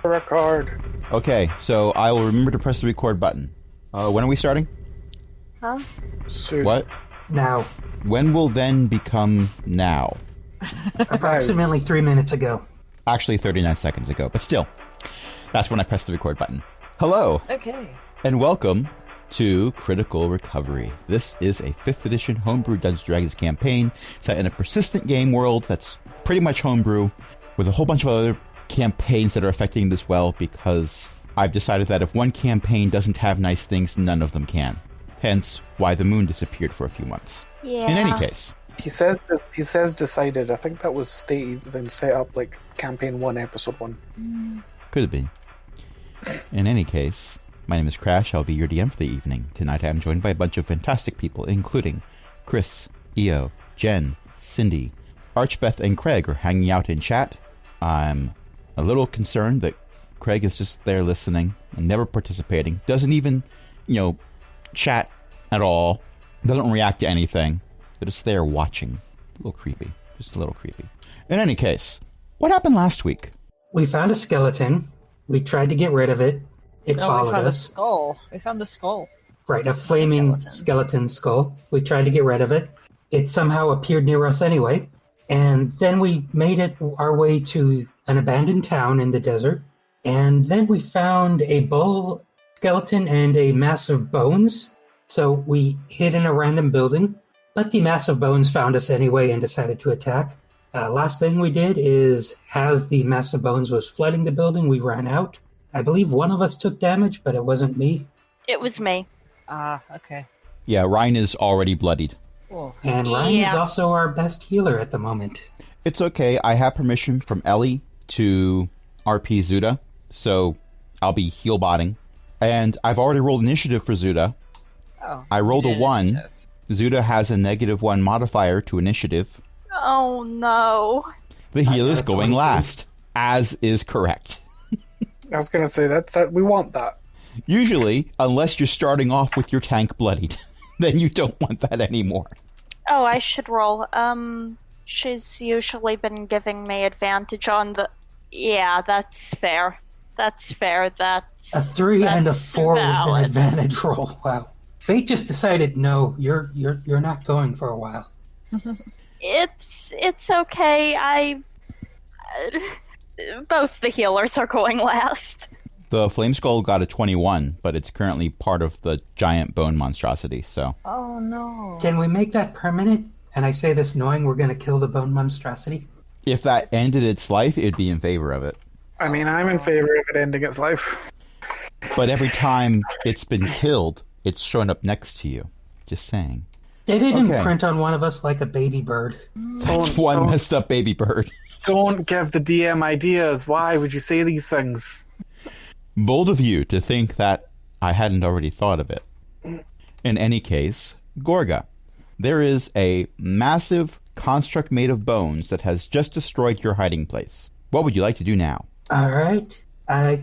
Record. Okay, so I will remember to press the record button. When are we starting? Huh? Soon. What? Now. When will then become now? Approximately 3 minutes ago. Actually, 39 seconds ago, but still. That's when I pressed the record button. Hello. Okay. And welcome to Critical Recovery. This is a 5th edition homebrew Dungeons & Dragons campaign set in a persistent game world that's pretty much homebrew with a whole bunch of other campaigns that are affecting this well, because I've decided that if one campaign doesn't have nice things, none of them can. Hence why the moon disappeared for a few months. Yeah. In any case. He says decided. I think that was stated then set up like campaign 1, episode 1. Could have been. In any case, my name is Crash. I'll be your DM for the evening. Tonight I'm joined by a bunch of fantastic people, including Chris, Io, Jen, Cindy, Archbeth, and Craig are hanging out in chat. I'm a little concerned that Craig is just there listening and never participating. Doesn't even, chat at all. Doesn't react to anything. They're just there watching. A little creepy. Just a little creepy. In any case, what happened last week? We found a skeleton. We tried to get rid of it. It followed we found us. a skull. We found the skull. Right, a flaming skeleton skull. We tried to get rid of it. It somehow appeared near us anyway. And then we made it our way to an abandoned town in the desert. And then we found a bull skeleton and a mass of bones. So we hid in a random building. But the massive bones found us anyway and decided to attack. Last thing we did is, as the massive bones was flooding the building, we ran out. I believe one of us took damage, but it wasn't me. It was me. Okay. Yeah, Ryan is already bloodied. Cool. And Ryan is also our best healer at the moment. It's okay. I have permission from Ellie to RP Zuda, so I'll be heal botting. And I've already rolled initiative for Zuda. Oh. I rolled a 1. Initiative. Zuda has a -1 modifier to initiative. Oh no. The healer's got a going 22. last, as is correct. I was gonna say that we want that. Usually, unless you're starting off with your tank bloodied, then you don't want that anymore. Oh, I should roll. She's usually been giving me advantage on the... Yeah, that's fair. That's fair. That's A 3 and a that's 4 with an valid. advantage roll. Wow. Fate just decided, no, you're not going for a while. It's okay. Both the healers are going last. The Flame Skull got a 21, but it's currently part of the giant bone monstrosity, so... Oh no. Can we make that permanent? And I say this knowing we're going to kill the bone monstrosity? If that ended its life, it'd be in favor of it. I mean, I'm in favor of it ending its life. But every time it's been killed, it's shown up next to you. Just saying. They didn't Okay. print on one of us like a baby bird. That's one messed up baby bird. Don't give the DM ideas. Why would you say these things? Bold of you to think that I hadn't already thought of it. In any case, Gorga, there is a massive construct made of bones that has just destroyed your hiding place. What would you like to do now? All right. I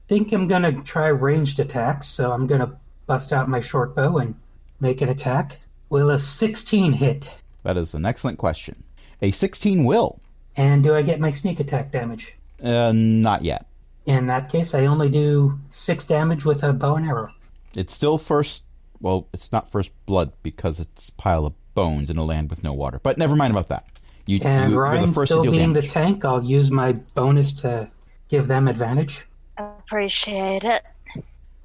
think I'm going to try ranged attacks, so I'm going to bust out my short bow and make an attack. Will a 16 hit? That is an excellent question. A 16 will. And do I get my sneak attack damage? Not yet. In that case, I only do 6 damage with a bow and arrow. It's still first... Well, it's not first blood because it's a pile of bones in a land with no water. But never mind about that. And You're Ryan, the first still to deal being damage. the tank, I'll use my bonus to give them advantage. Appreciate it.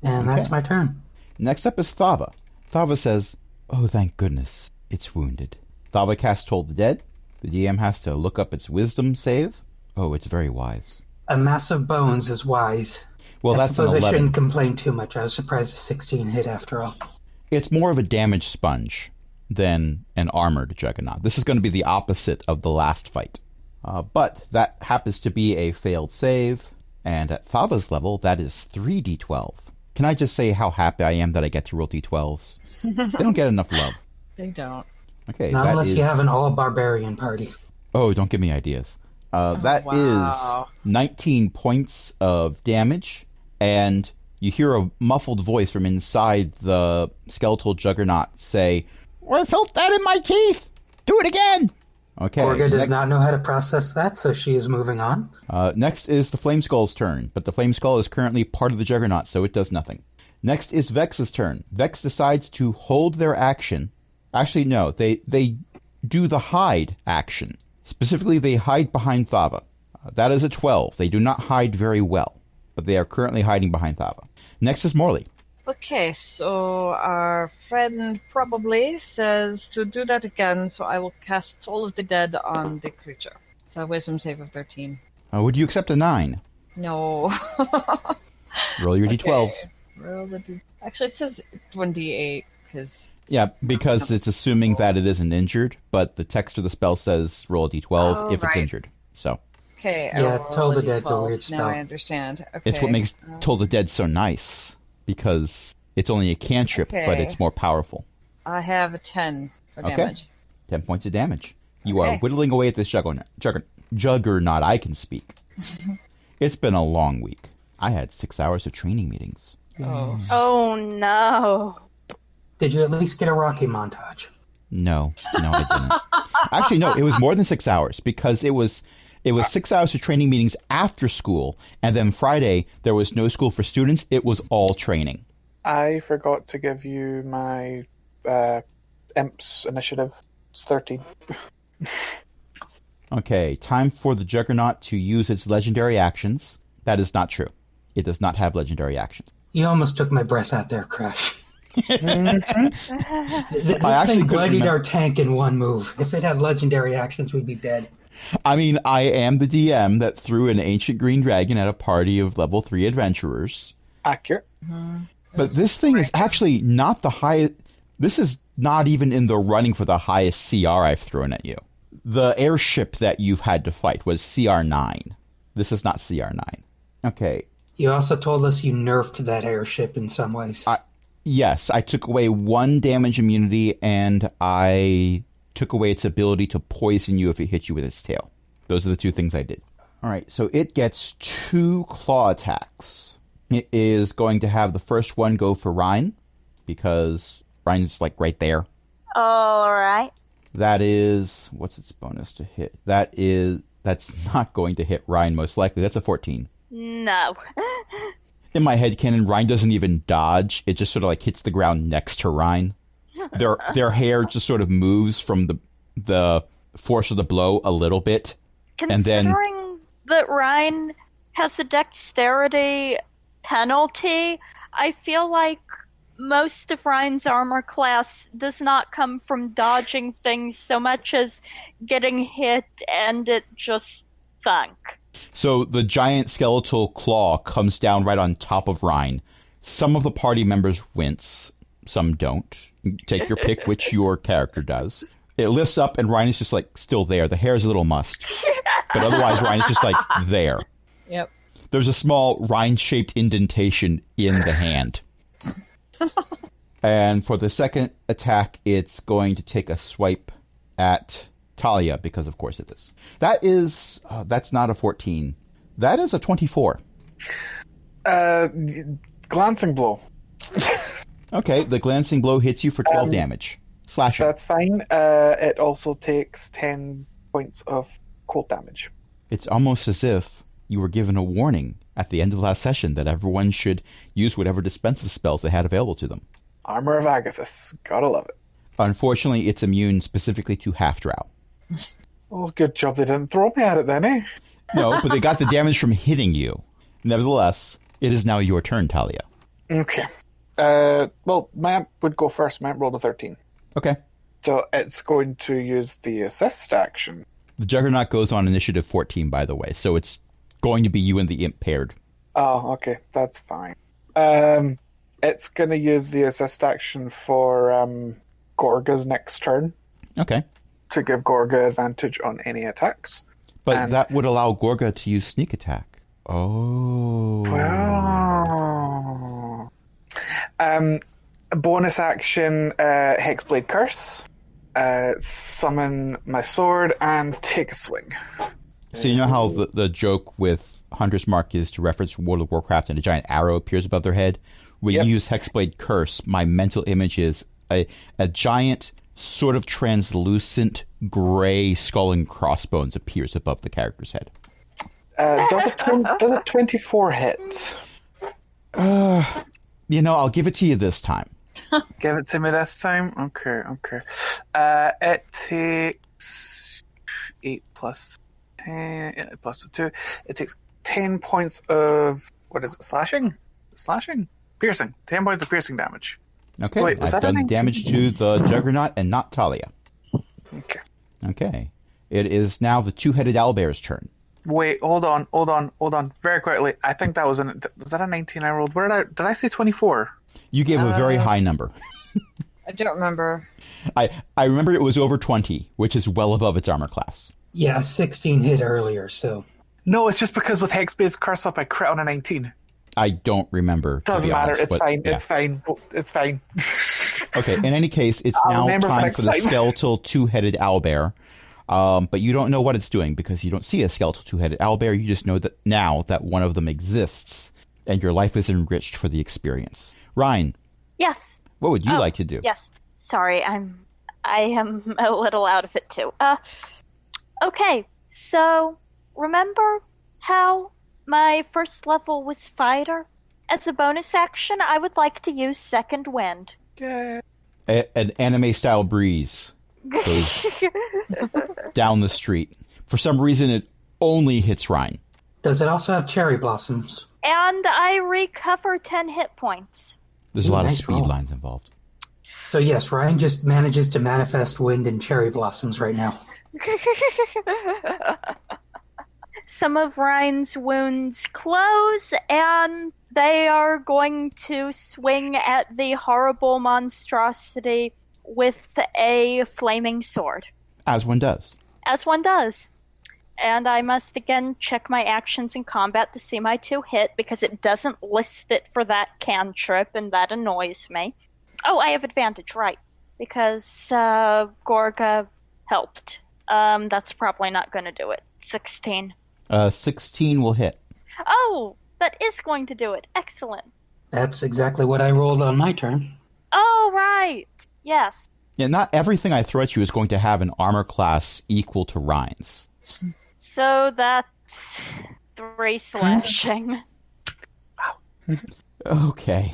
And that's my turn. Next up is Thava. Thava says, "Oh, thank goodness, it's wounded." Thava casts Toll the Dead. The DM has to look up its wisdom save. Oh, it's very wise. A mass of bones is wise. Well, I that's an suppose I 11. shouldn't complain too much. I was surprised a 16 hit after all. It's more of a damage sponge than an armored juggernaut. This is going to be the opposite of the last fight. But that happens to be a failed save, and at Thava's level, that is 3d12. Can I just say how happy I am that I get to roll d12s? They don't get enough love. They don't. Okay, Not that unless is... you have an all-barbarian party. Oh, don't give me ideas. That wow. is 19 points of damage, and you hear a muffled voice from inside the skeletal juggernaut say, "I felt that in my teeth! Do it again!" Okay. Gorga does not know how to process that, so she is moving on. Next is the Flame Skull's turn, but the Flame Skull is currently part of the Juggernaut, so it does nothing. Next is Vex's turn. Vex decides to hold their action. Actually, no, they do the hide action. Specifically, they hide behind Thava. That is a 12. They do not hide very well, but they are currently hiding behind Thava. Next is Morley. Okay, so our friend probably says to do that again, so I will cast Toll of the Dead on the creature. So a wisdom save of 13. Would you accept a 9? No. Roll your d12s. Roll the d... Actually, it says 1d8, because... Yeah, because it's assuming that it isn't injured, but the text of the spell says roll a d12 if it's injured. So. Okay, Yeah, Toll the d12. Dead's a weird spell. Now I understand. Okay. It's what makes Toll the Dead so nice, because it's only a cantrip, but it's more powerful. I have a 10 for damage. 10 points of damage. You are whittling away at this juggernaut. I can speak. It's been a long week. I had 6 hours of training meetings. Oh no. Did you at least get a Rocky montage? No, I didn't. Actually, no, it was more than 6 hours, because it was 6 hours of training meetings after school, and then Friday there was no school for students. It was all training. I forgot to give you my Imps initiative. It's 13. Okay, time for the Juggernaut to use its legendary actions. That is not true. It does not have legendary actions. You almost took my breath out there, Crash. This thing bloodied our tank in one move. If it had legendary actions, we'd be dead. I mean, I am the DM that threw an ancient green dragon at a party of level 3 adventurers. Accurate. But this thing is actually not the highest... This is not even in the running for the highest CR I've thrown at you. The airship that you've had to fight was CR9. This is not CR9. Okay. You also told us you nerfed that airship in some ways. Yes, I took away 1 damage immunity, and I took away its ability to poison you if it hit you with its tail. Those are the 2 things I did. All right, so it gets 2 claw attacks. It is going to have the first one go for Ryan, because Ryan's like right there. All right. That is... What's its bonus to hit? That's not going to hit Ryan, most likely. That's a 14. No. In my headcanon, Ryan doesn't even dodge. It just sort of like hits the ground next to Ryan. Their hair just sort of moves from the force of the blow a little bit. Considering that Ryan has a dexterity penalty, I feel like most of Ryan's armor class does not come from dodging things so much as getting hit and it just thunk. So the giant skeletal claw comes down right on top of Ryan. Some of the party members wince, some don't. Take your pick which your character does. It lifts up and Ryan is just like still there. The hair is a little mussed. But otherwise Ryan is just like there. Yep. There's a small Ryan-shaped indentation in the hand. And for the second attack, it's going to take a swipe at Talia, because of course it is. That's not a 14. That is a 24. Glancing blow. Okay, the glancing blow hits you for 12 damage. Slash. That's fine. It also takes 10 points of cold damage. It's almost as if you were given a warning at the end of the last session that everyone should use whatever defensive spells they had available to them. Armor of Agathis. Gotta love it. Unfortunately, it's immune specifically to half-drow. Well, good job they didn't throw me at it then, eh? No, but they got the damage from hitting you. Nevertheless, it is now your turn, Talia. Okay. Well, my amp would go first. My amp rolled a 13. Okay. So it's going to use the assist action. The Juggernaut goes on initiative 14, by the way, so it's going to be you and the imp paired. Oh, okay. That's fine. It's going to use the assist action for Gorga's next turn. Okay. To give Gorga advantage on any attacks. But that would allow Gorga to use sneak attack. Oh. Wow. Bonus action, Hexblade Curse. Summon my sword and take a swing. So you know how the joke with Hunter's Mark is to reference World of Warcraft and a giant arrow appears above their head? When you use Hexblade Curse, my mental image is a giant sort of translucent gray skull and crossbones appears above the character's head. Does a 24 hit? I'll give it to you this time. Give it to me this time? Okay. It takes 8 plus 10 plus 2. It takes 10 points of, what is it, slashing? Piercing. 10 points of piercing damage. Okay, Wait, I've done damage to the juggernaut and not Talia. Okay. It is now the two-headed owlbear's turn. Wait, hold on. Very quickly. I think that was that a 19 I rolled? Did I say 24? You gave a very high number. I don't remember. I remember it was over 20, which is well above its armor class. Yeah, 16 hit earlier, so... No, it's just because with Hexblade's Curse Up, I crit on a 19. I don't remember. Doesn't matter. Honest, it's fine. Yeah. It's fine. Okay, in any case, it's now time for the skeletal two-headed owlbear. But you don't know what it's doing because you don't see a skeletal two-headed owlbear. You just know that now that one of them exists, and your life is enriched for the experience. Ryan. Yes. What would you like to do? Yes. Sorry, I am a little out of it too. Okay, so remember how my first level was fighter? As a bonus action, I would like to use second wind. Yeah. An anime-style breeze goes down the street. For some reason, it only hits Ryan. Does it also have cherry blossoms? And I recover 10 hit points. There's a lot of nice speed roll. lines involved. So yes, Ryan just manages to manifest wind and cherry blossoms right now. Some of Ryan's wounds close, and they are going to swing at the horrible monstrosity with a flaming sword. As one does. As one does. And I must again check my actions in combat to see my 2 hit, because it doesn't list it for that cantrip, and that annoys me. Oh, I have advantage, right. Because Gorga helped. That's probably not going to do it. 16. 16 will hit. Oh, that is going to do it. Excellent. That's exactly what I rolled on my turn. Oh, right. Yes. Yeah, not everything I throw at you is going to have an armor class equal to Ryan's. So that's 3 slashing. Okay.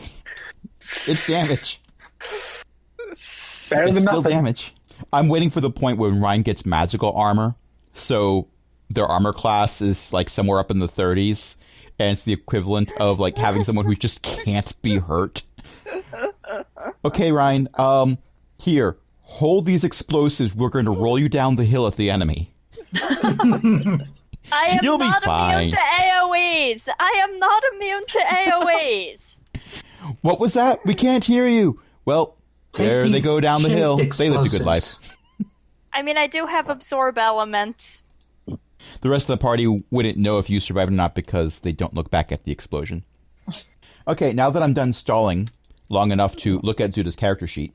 It's damage. Better It's than still nothing. damage. I'm waiting for the point when Ryan gets magical armor, so their armor class is like somewhere up in the 30s, and it's the equivalent of like having someone who just can't be hurt. Okay, Ryan, here, hold these explosives. We're going to roll you down the hill at the enemy. I am You'll be not fine. immune to AoEs. I am not immune to AoEs. What was that? We can't hear you. Well, Take there they these go down the hill. shaped They lived a good explosives. life. I mean, I do have absorb elements. The rest of the party wouldn't know if you survived or not because they don't look back at the explosion. Okay, now that I'm done stalling long enough to look at Zuda's character sheet,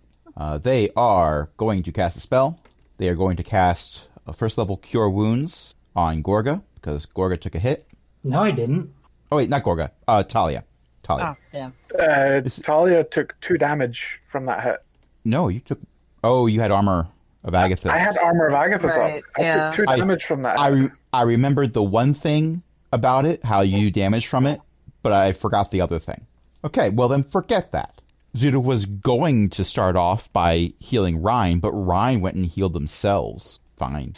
they are going to cast a spell. They are going to cast a first level Cure Wounds on Gorga because Gorga took a hit. No, I didn't. Oh wait, not Gorga. Talia. Oh, yeah. Talia took 2 damage from that hit. No, you took... Oh, you had Armor of Agathis. I had Armor of Agathis Right, up. I took 2 damage from that hit. I remembered the one thing about it, how you damage from it, but I forgot the other thing. Okay, well then forget that. Zuda was going to start off by healing Ryan, but Ryan went and healed themselves. Fine.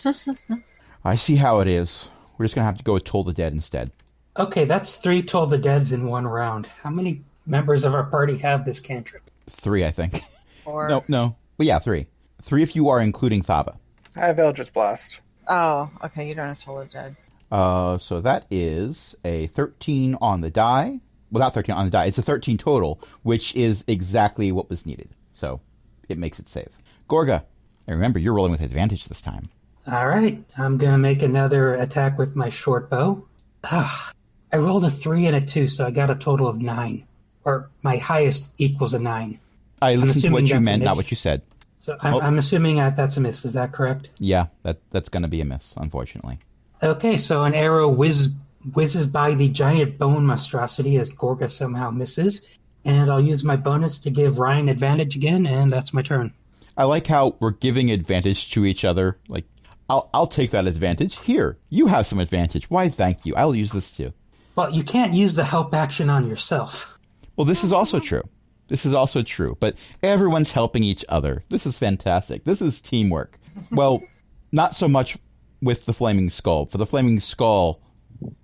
I see how it is. We're just going to have to go with Toll the Dead instead. Okay, that's 3 Toll the Deads in one round. How many members of our party have this cantrip? 3, I think. Or... No. Well, yeah, 3. 3 if you are including Thaba. I have Eldritch Blast. Oh, okay, you don't have Toll the Dead. So that is a 13 on the die. Well, not 13 on the die. It's a 13 total, which is exactly what was needed. So it makes it safe. Gorga, and remember, you're rolling with advantage this time. All right, I'm going to make another attack with my short bow. I rolled a 3 and a 2, so I got a total of 9. Or my highest equals a 9. I listened to what you that's a meant, not miss. what you said. So I'm assuming that's a miss. Is that correct? Yeah, that's going to be a miss, unfortunately. Okay, so an arrow whizzes by the giant bone monstrosity as Gorga somehow misses. And I'll use my bonus to give Ryan advantage again, and that's my turn. I like how we're giving advantage to each other. Like, I'll take that advantage. Here, you have some advantage. Why, thank you. I'll use this too. Well, you can't use the help action on yourself. Well, this is also true. But everyone's helping each other. This is fantastic. This is teamwork. Well, not so much with the Flaming Skull. For the Flaming Skull,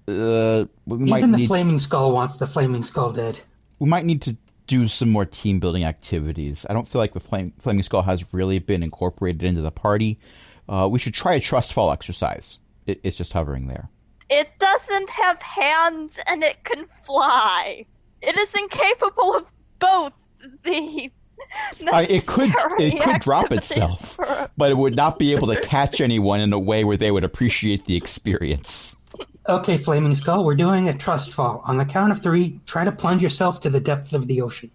Flaming Skull wants the Flaming Skull dead. We might need to do some more team building activities. I don't feel like the Flaming Skull has really been incorporated into the party. We should try a trust fall exercise. It's just hovering there. It doesn't have hands and it can fly. It is incapable of both the it could drop itself, but it would not be able to catch anyone in a way where they would appreciate the experience. Okay, Flaming Skull, we're doing a trust fall. On the count of 3, try to plunge yourself to the depth of the ocean.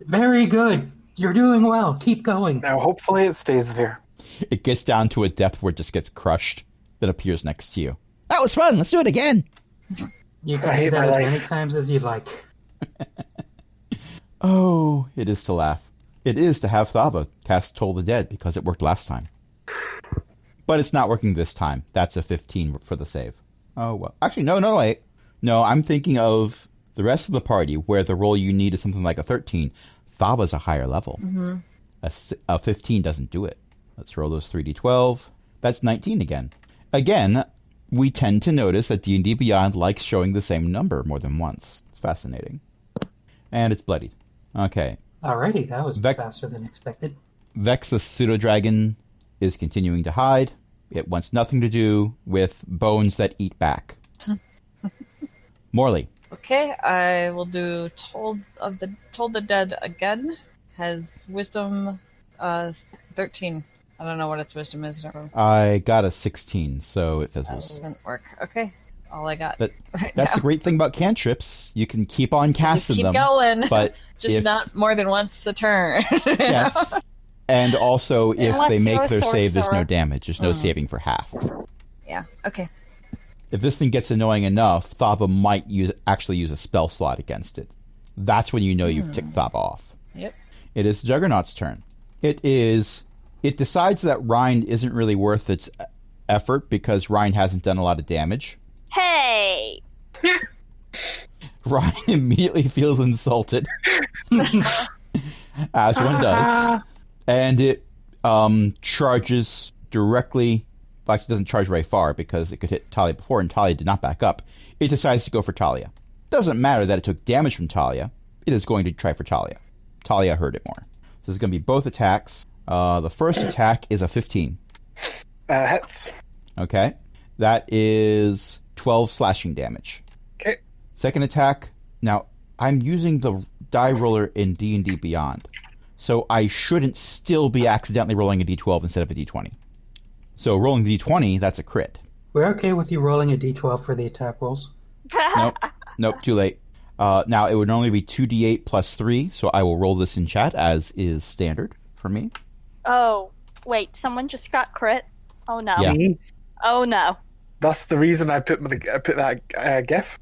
Very good. You're doing well. Keep going. Now, hopefully it stays there. It gets down to a depth where it just gets crushed, then appears next to you. That was fun. Let's do it again. You can do that as many times as you like. Oh, it is to laugh. It is to have Thava cast Toll the Dead because it worked last time. But it's not working this time. That's a 15 for the save. Oh, well. Actually, no, wait. No, I'm thinking of the rest of the party where the roll you need is something like a 13. Thava's a higher level. Mm-hmm. A 15 doesn't do it. Let's roll those 3d12. That's 19 again. Again, we tend to notice that D&D Beyond likes showing the same number more than once. It's fascinating. And it's bloodied. Okay. Alrighty, that was faster than expected. Vex the pseudo-dragon is continuing to hide. It wants nothing to do with bones that eat back. Morley. Okay, I will do Told the Dead again. Has wisdom 13. I don't know what its wisdom is. I got a 16, so it fizzles. That doesn't work. Okay, all I got. That's the great thing about cantrips. You can keep on casting them. Keep going. But just not more than once a turn. Yes. And also, if Unless they make you're a their save, there's no sorcerer. damage. There's no saving for half. Yeah, okay. If this thing gets annoying enough, Thava might actually use a spell slot against it. That's when you know you've ticked Thava off. Yep. It is Juggernaut's turn. It decides that Rind isn't really worth its effort because Rind hasn't done a lot of damage. Hey! Rind immediately feels insulted. As one does. And it charges directly. Well, actually, it doesn't charge very far because it could hit Talia before, and Talia did not back up. It decides to go for Talia. Doesn't matter that it took damage from Talia. It is going to try for Talia. Talia heard it more. So this is going to be both attacks. The first attack is a 15. Hits. Okay. That is 12 slashing damage. Okay. Second attack. Now, I'm using the die roller in D&D Beyond. So I shouldn't still be accidentally rolling a d12 instead of a d20. So rolling the d20, that's a crit. We're okay with you rolling a d12 for the attack rolls. Nope, too late. Now, it would normally be 2d8 plus 3, so I will roll this in chat, as is standard for me. Oh, wait, someone just got crit? Oh no. Yeah. Me? Oh no. That's the reason I put that gif.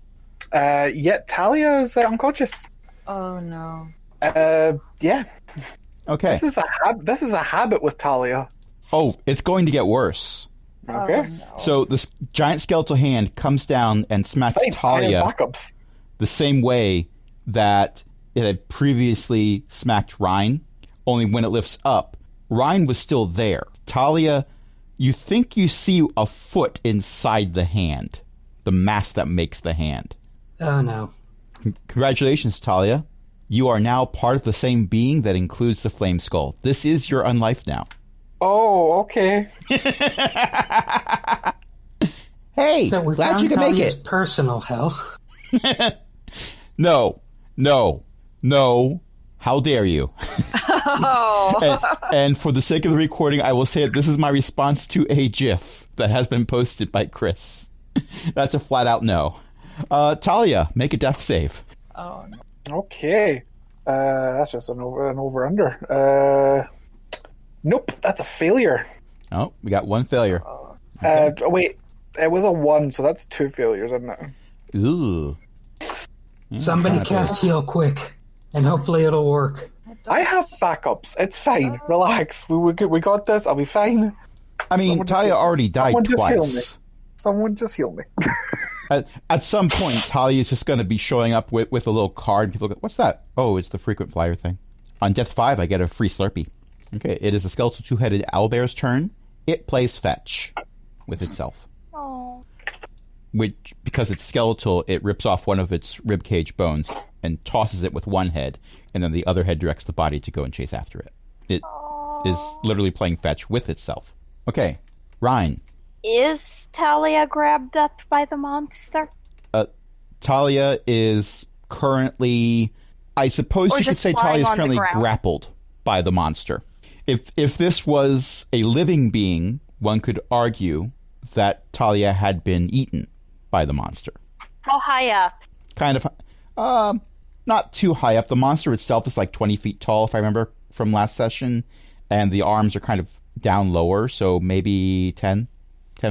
Yet Talia is unconscious. Oh no. Yeah. Okay. This is a habit with Talia. Oh, it's going to get worse. Okay. Oh, no. So this giant skeletal hand comes down and smacks Fine, Talia backups. the same way that it had previously smacked Rhine, only when it lifts up, Rhine was still there. Talia, you think you see a foot inside the hand, the mass that makes the hand. Oh no. Congratulations, Talia. You are now part of the same being that includes the Flame Skull. This is your unlife now. Oh, okay. Hey, So we glad found you can make Talia's it. personal hell. No. How dare you? Oh. And for the sake of the recording, I will say that this is my response to a GIF that has been posted by Chris. That's a flat out no. Talia, make a death save. Oh no. Okay. That's just an over-under. Nope, that's a failure. Oh, we got one failure. Wait, it was a 1, so that's 2 failures, isn't it? Ooh. Somebody cast heal quick, and hopefully it'll work. I have backups. It's fine. Relax. We got this. I'll be fine. I mean, Someone just Talia heal me. already died Someone just heal me. twice. Someone just heal me. At some point, Talia is just going to be showing up with a little card, and people go, "What's that?" Oh, it's the frequent flyer thing. On death 5, I get a free Slurpee. Okay, it is a skeletal two-headed owlbear's turn. It plays fetch with itself. Oh. Which, because it's skeletal, it rips off one of its ribcage bones and tosses it with one head, and then the other head directs the body to go and chase after it. It is literally playing fetch with itself. Okay, Ryan. Is Talia grabbed up by the monster? Talia is currently... I suppose Or you could just say lying Talia is on the currently ground? grappled by the monster. If this was a living being, one could argue that Talia had been eaten by the monster. How high up? Kind of, not too high up. The monster itself is like 20 feet tall, if I remember from last session, and the arms are kind of down lower, so maybe 10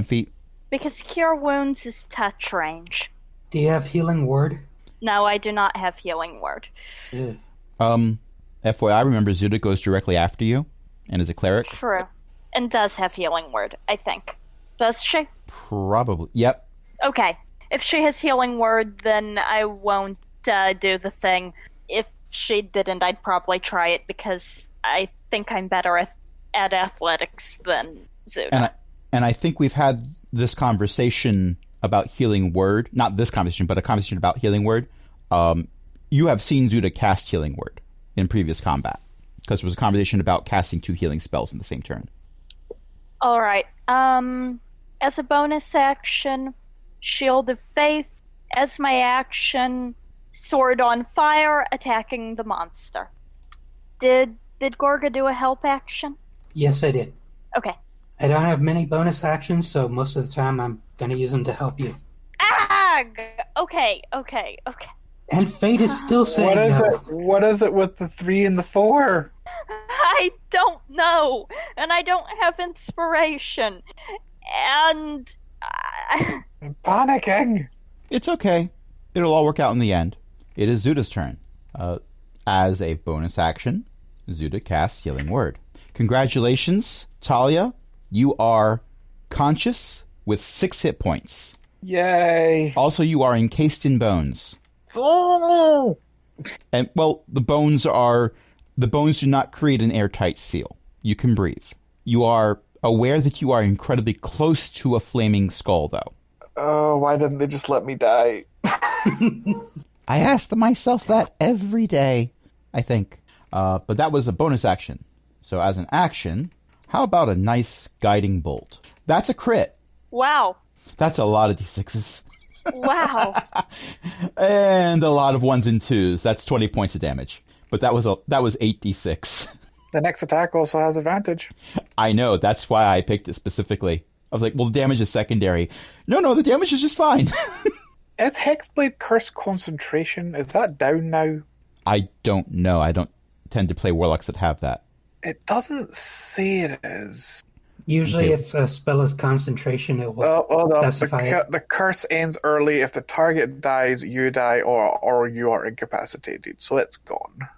feet. Because Cure Wounds is touch range. Do you have healing word? No, I do not have healing word. Ugh. FYI, remember Zuda goes directly after you and is a cleric. True. And does have healing word, I think. Does she? Probably. Yep. Okay. If she has healing word, then I won't do the thing. If she didn't, I'd probably try it because I think I'm better at athletics than Zuda. And I think we've had this conversation about healing word. Not this conversation, but a conversation about healing word. You have seen Zuda cast healing word in previous combat. Because there was a conversation about casting 2 healing spells in the same turn. Alright. As a bonus action, Shield of Faith. As my action, Sword on Fire, attacking the monster. Did Gorga do a help action? Yes, I did. Okay. I don't have many bonus actions, so most of the time I'm going to use them to help you. Ah! Okay. And fate is still saying no. What is it with the 3 and the 4? I don't know, and I don't have inspiration, and I'm panicking. It's okay. It'll all work out in the end. It is Zuda's turn. As a bonus action, Zuda casts Healing Word. Congratulations, Talia. You are conscious with 6 hit points. Yay. Also, you are encased in bones. Oh! And, well, the bones do not create an airtight seal. You can breathe. You are aware that you are incredibly close to a flaming skull, though. Oh, why didn't they just let me die? I ask myself that every day, I think. But that was a bonus action. So as an action, how about a nice guiding bolt? That's a crit. wow. That's a lot of d6s. Wow. And a lot of 1s and 2s. That's 20 points of damage. But that was 8d6. The next attack also has advantage. I know. That's why I picked it specifically. I was like, well, the damage is secondary. No, the damage is just fine. Is Hexblade Curse Concentration, is that down now? I don't know. I don't tend to play warlocks that have that. It doesn't say it is. Usually Okay. if a spell is concentration, it will Hold on. specify it. The curse ends early. If the target dies, you die, or you are incapacitated. So it's gone.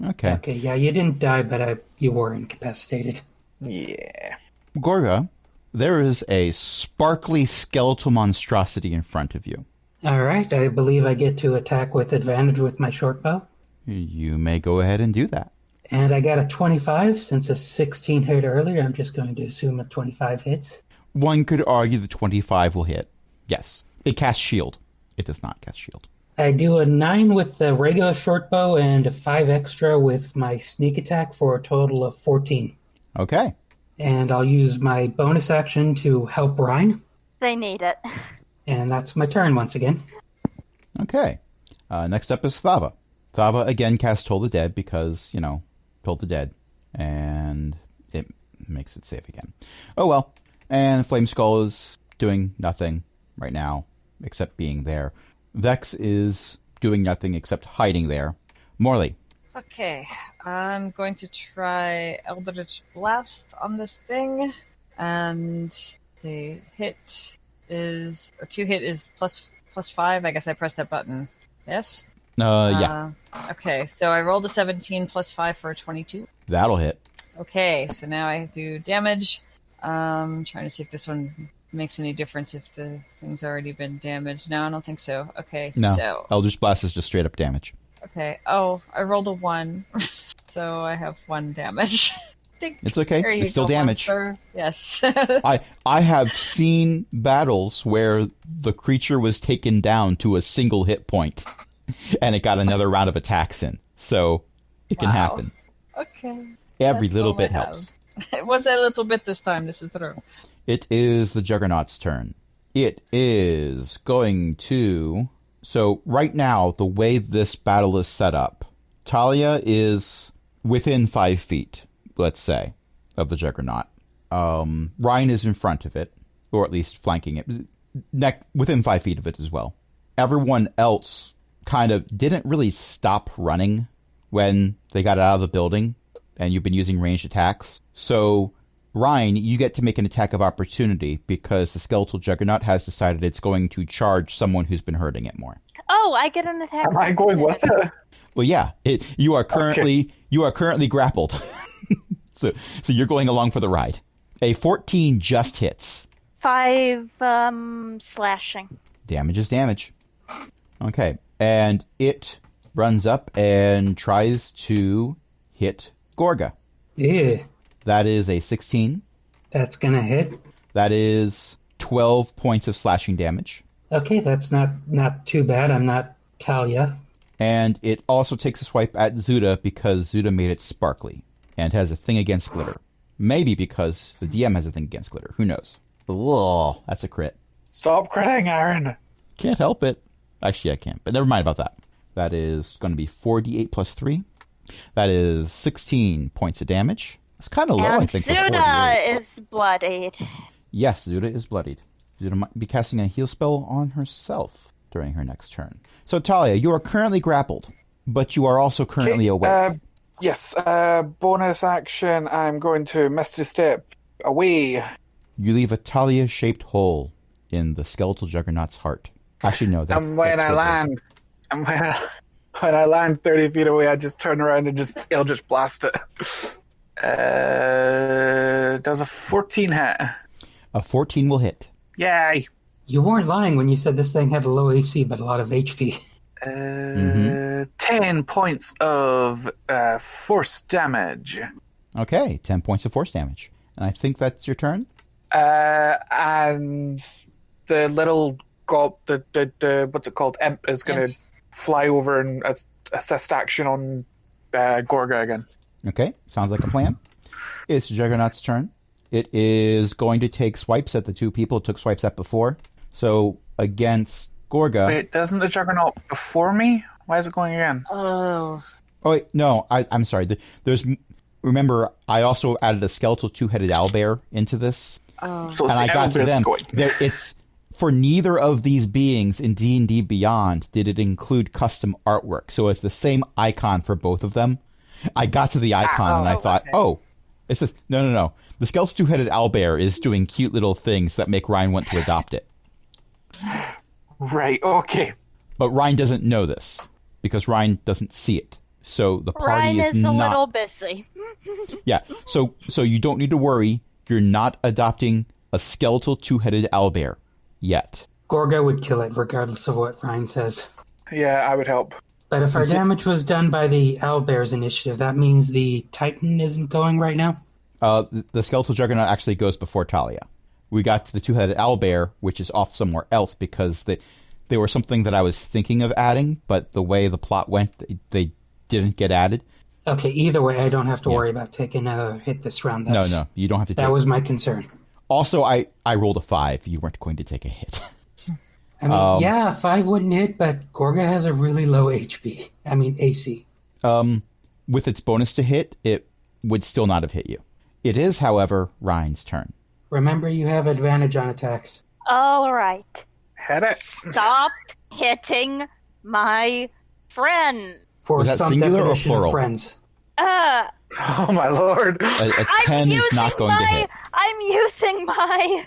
Okay. Okay, yeah, you didn't die, but you were incapacitated. Yeah. Gorga, there is a sparkly skeletal monstrosity in front of you. Alright, I believe I get to attack with advantage with my short bow. You may go ahead and do that. And I got a 25. Since a 16 hit earlier, I'm just going to assume a 25 hits. One could argue the 25 will hit. Yes. It casts shield. It does not cast shield. I do a 9 with the regular short bow and a 5 extra with my sneak attack for a total of 14. Okay. And I'll use my bonus action to help Ryan. They need it. And that's my turn once again. Okay. Next up is Thava. Thava again casts Toll the Dead because, Toll the Dead. And it makes it save again. Oh well. And Flame Skull is doing nothing right now except being there. Vex is doing nothing except hiding there. Morley. Okay, I'm going to try Eldritch Blast on this thing, and the hit is 2 hit is plus 5. I guess I pressed that button. Yes. Yeah. Okay, so I rolled a 17 plus 5 for a 22. That'll hit. Okay, so now I do damage. Trying to see if this one makes any difference if the thing's already been damaged. No, I don't think so. Okay, No. so... Eldritch Blast is just straight up damage. Okay. Oh, I rolled a 1. So I have 1 damage. It's okay. There you It's still go, damage. monster. Yes. I have seen battles where the creature was taken down to a single hit point, and it got another round of attacks in. So it can Wow. happen. Okay. Every That's little all I bit have. helps. It was a little bit this time. This is true. It is the Juggernaut's turn. It is going to... So right now, the way this battle is set up, Talia is within 5 feet, let's say, of the Juggernaut. Ryan is in front of it, or at least flanking it, within 5 feet of it as well. Everyone else kind of didn't really stop running when they got out of the building, and you've been using ranged attacks. So, Ryan, you get to make an attack of opportunity because the skeletal Juggernaut has decided it's going to charge someone who's been hurting it more. Oh, I get an attack. Am I going with it? Well, yeah, you are currently grappled, so you're going along for the ride. A 14 just hits. 5 slashing. Damage is damage. Okay, and it runs up and tries to hit Gorga. Yeah, That is a 16. that's gonna hit. That is 12 points of slashing damage. Okay, that's not too bad. I'm not Talia. And it also takes a swipe at Zuda because Zuda made it sparkly and has a thing against glitter. Maybe because the DM has a thing against glitter. Who knows? Ugh, that's a crit. Stop critting, Aaron. Can't help it. Actually, I can't, but never mind about that. That is going to be 4d8 plus 3. That is 16 points of damage. It's kind of low, And I think, for 48. Zuda is bloodied. Yes, Zuda is bloodied. Zuda might be casting a heal spell on herself during her next turn. So, Talia, you are currently grappled, but you are also currently awake. Yes, bonus action. I'm going to Misty Step away. You leave a Talia-shaped hole in the skeletal Juggernaut's heart. Actually, no. And when I land, when I land 30 feet away, I just turn around and just Eldritch Blast it. Does a 14 hit? A 14 will hit. Yay! You weren't lying when you said this thing had a low AC but a lot of HP. 10 points of force damage. Okay, 10 points of force damage. And I think that's your turn? And the little the what's it called? Imp is going to fly over and assist action on Gorga again. Okay, sounds like a plan. It's Juggernaut's turn. It is going to take swipes at the two people it took swipes at before. So against Gorga... Wait, doesn't the Juggernaut before me? Why is it going again? Oh. Oh, wait, no, I'm sorry. Remember, I also added a skeletal two-headed owlbear into this. Oh. So And I got to them. Going. It's for neither of these beings in D&D Beyond did it include custom artwork. So it's the same icon for both of them. I got to the icon and I thought, it's this. No. The skeletal two-headed owlbear is doing cute little things that make Ryan want to adopt it. Right, okay. But Ryan doesn't know this because Ryan doesn't see it. So the party Ryan is is not... a little busy. Yeah, so you don't need to worry. You're not adopting a skeletal two-headed owlbear yet. Gorga would kill it regardless of what Ryan says. Yeah, I would help. But if our damage was done by the Owlbear's initiative, that means the Titan isn't going right now? The skeletal juggernaut actually goes before Talia. We got to the two-headed owlbear, which is off somewhere else because they were something that I was thinking of adding, but the way the plot went, they didn't get added. Okay, either way, I don't have to worry about taking another hit this round. No, you don't have to take... That was my concern. Also, I rolled a 5. You weren't going to take a hit. I mean, 5 wouldn't hit, but Gorga has a really low HP. I mean, AC. With its bonus to hit, it would still not have hit you. It is, however, Ryan's turn. Remember, you have advantage on attacks. All right. Hit it. Stop hitting my friend. For Was that some singular or definition plural? of friends. Oh my lord. A 10 is not going to hit. I'm using my...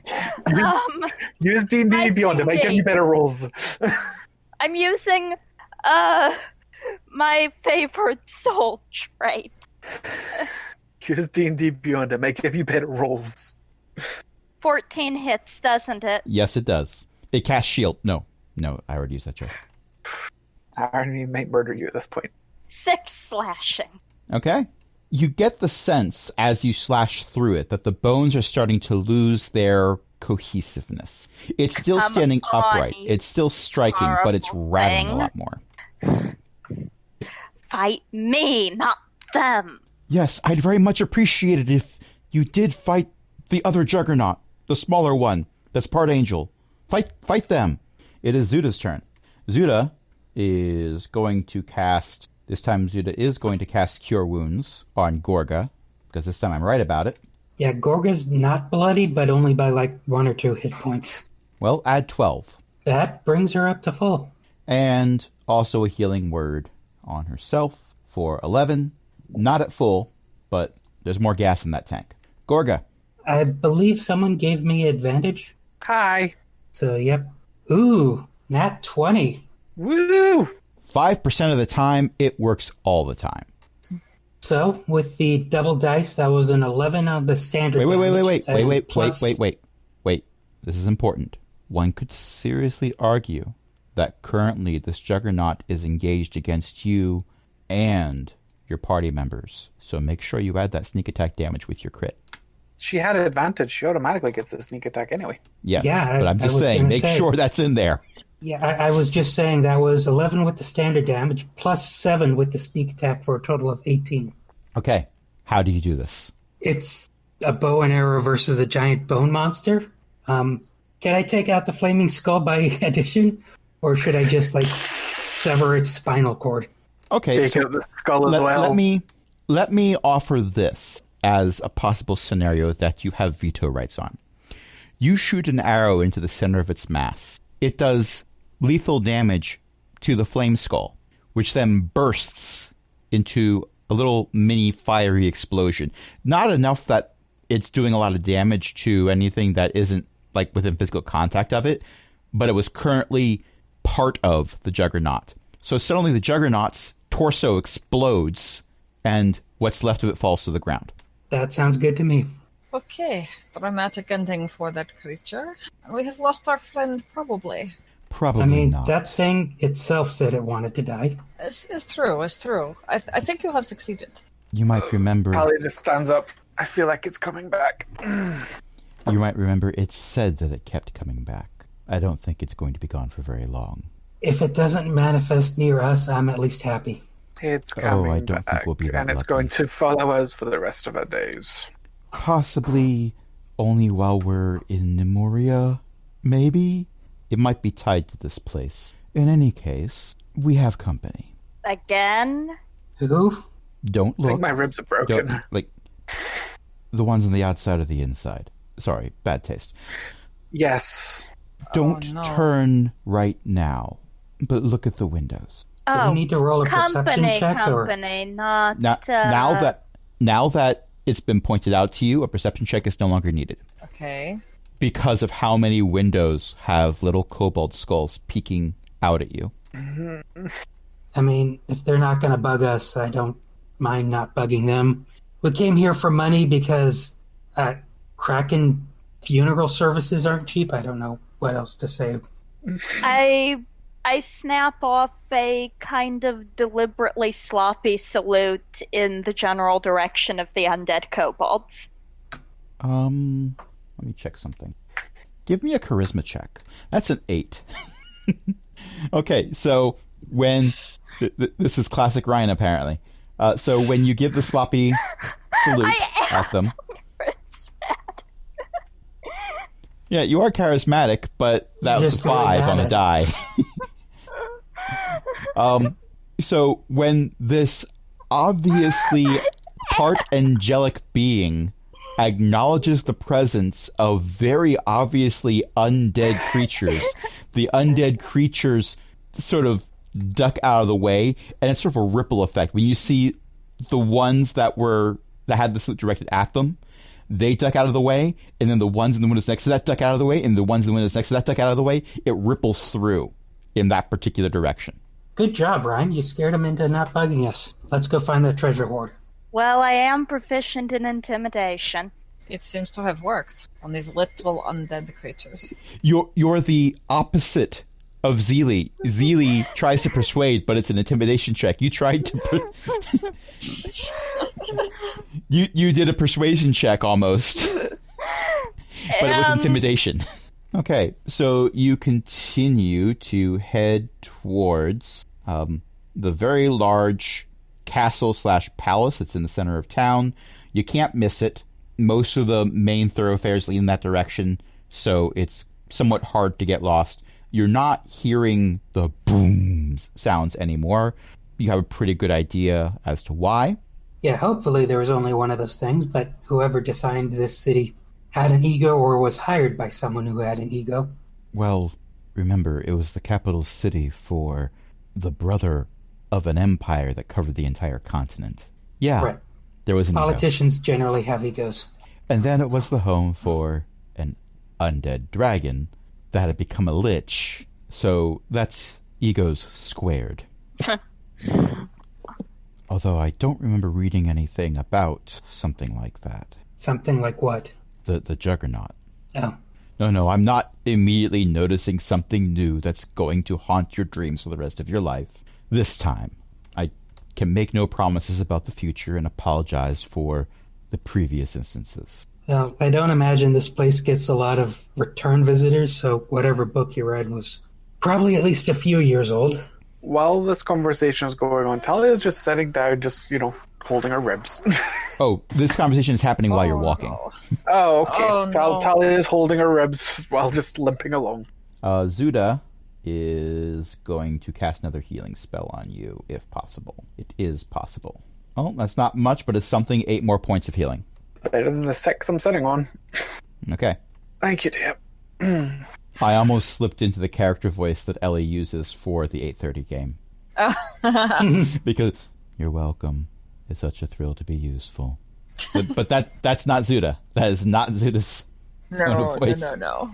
Use D&D Beyond. It might give you better rolls. I'm using my favorite soul trait. Use D&D Beyond. It may give you better rolls. 14 hits, doesn't it? Yes, it does. It casts shield. No, I already used that check. I already might murder you at this point. 6 slashing. Okay. You get the sense as you slash through it that the bones are starting to lose their cohesiveness. It's still standing upright. It's still striking, but it's rattling a lot more. Fight me, not them. Yes, I'd very much appreciate it if you did fight the other juggernaut, the smaller one that's part angel. Fight them. It is Zuda's turn. Zuda is going to cast... This time Zuda is going to cast Cure Wounds on Gorga, because this time I'm right about it. Yeah, Gorga's not bloodied, but only by like 1 or 2 hit points. Well, add 12. That brings her up to full. And also a healing word on herself for 11. Not at full, but there's more gas in that tank. Gorga. I believe someone gave me advantage. Hi. So, yep. Ooh, nat 20. Woo! 5% of the time, it works all the time. So, with the double dice, that was an 11 on the standard Wait. damage. Wait. This is important. One could seriously argue that currently this juggernaut is engaged against you and your party members. So make sure you add that sneak attack damage with your crit. She had an advantage. She automatically gets a sneak attack anyway. Yes, Yeah, but I'm just saying, make sure that's in there. Yeah, I was just saying that was 11 with the standard damage, plus 7 with the sneak attack for a total of 18. Okay, how do you do this? It's a bow and arrow versus a giant bone monster. Can I take out the flaming skull by addition? Or should I just, sever its spinal cord? Okay, Take out the skull as well. Let me offer this as a possible scenario that you have veto rights on. You shoot an arrow into the center of its mass. It does lethal damage to the flame skull, which then bursts into a little mini fiery explosion. Not enough that it's doing a lot of damage to anything that isn't within physical contact of it, but it was currently part of the juggernaut. So suddenly the juggernaut's torso explodes and what's left of it falls to the ground. That sounds good to me. Okay, dramatic ending for that creature. We have lost our friend, probably. Probably not. That thing itself said it wanted to die. It's true. I think you have succeeded. You might remember... Pally just stands up. I feel like it's coming back. You might remember it said that it kept coming back. I don't think it's going to be gone for very long. If it doesn't manifest near us, I'm at least happy. It's coming I don't back, think we'll be that and it's lucky. going to follow us for the rest of our days. Possibly only while we're in Nemoria, maybe? It might be tied to this place. In any case, we have company. Again? Who? Don't I look. think my ribs are broken. Don't, the ones on the outside or the inside. Sorry, bad taste. Yes. Don't no. turn right now, but look at the windows. Do we need to roll a perception check? Not... Now that it's been pointed out to you, a perception check is no longer needed. Okay. Because of how many windows have little kobold skulls peeking out at you. I mean, if they're not going to bug us, I don't mind not bugging them. We came here for money because Kraken funeral services aren't cheap. I don't know what else to say. I snap off a kind of deliberately sloppy salute in the general direction of the undead kobolds. Let me check something. Give me a charisma check. That's an 8. Okay, so when... this is classic Ryan, apparently. So when you give the sloppy salute at them... Yeah, you are charismatic, but that was a 5 on the die. So when this obviously part angelic being acknowledges the presence of very obviously undead creatures, the undead creatures sort of duck out of the way, and it's sort of a ripple effect. When you see the ones that had the salute directed at them, they duck out of the way, and then the ones in the windows next to that duck out of the way, and the ones in the windows next to that duck out of the way. It ripples through in that particular direction. Good job, Ryan. You scared him into not bugging us. Let's go find the treasure hoard. Well, I am proficient in intimidation. It seems to have worked on these little undead creatures. You're the opposite of Zeely. Zeely tries to persuade, but it's an intimidation check. You tried to... you did a persuasion check almost. But it was intimidation. Okay, so you continue to head towards the very large castle/palace that's in the center of town. You can't miss it. Most of the main thoroughfares lead in that direction, so it's somewhat hard to get lost. You're not hearing the boom sounds anymore. You have a pretty good idea as to why. Yeah, hopefully there was only one of those things, but whoever designed this city had an ego or was hired by someone who had an ego. Well, remember, it was the capital city for the brother of an empire that covered the entire continent. Yeah, right. There was an Politicians generally have egos. And then it was the home for an undead dragon that had become a lich. So that's egos squared. Although I don't remember reading anything about something like that. Something like what? The juggernaut. Oh. No, I'm not immediately noticing something new that's going to haunt your dreams for the rest of your life. This time, I can make no promises about the future and apologize for the previous instances. Well, I don't imagine this place gets a lot of return visitors, so whatever book you read was probably at least a few years old. While this conversation is going on, Talia's just sitting down, just, holding her ribs. Oh, this conversation is happening while you're walking. No. Oh, okay. Oh, no. Talia's holding her ribs while just limping along. Zuda is going to cast another healing spell on you, if possible. It is possible. Oh, that's not much, but it's something. 8 more points of healing. Better than the 6 I'm sitting on. Okay. Thank you, dear. I almost slipped into the character voice that Ellie uses for the 8:30 game. Because, you're welcome. It's such a thrill to be useful. But that's not Zuda. That is not Zuda's tone of voice. No.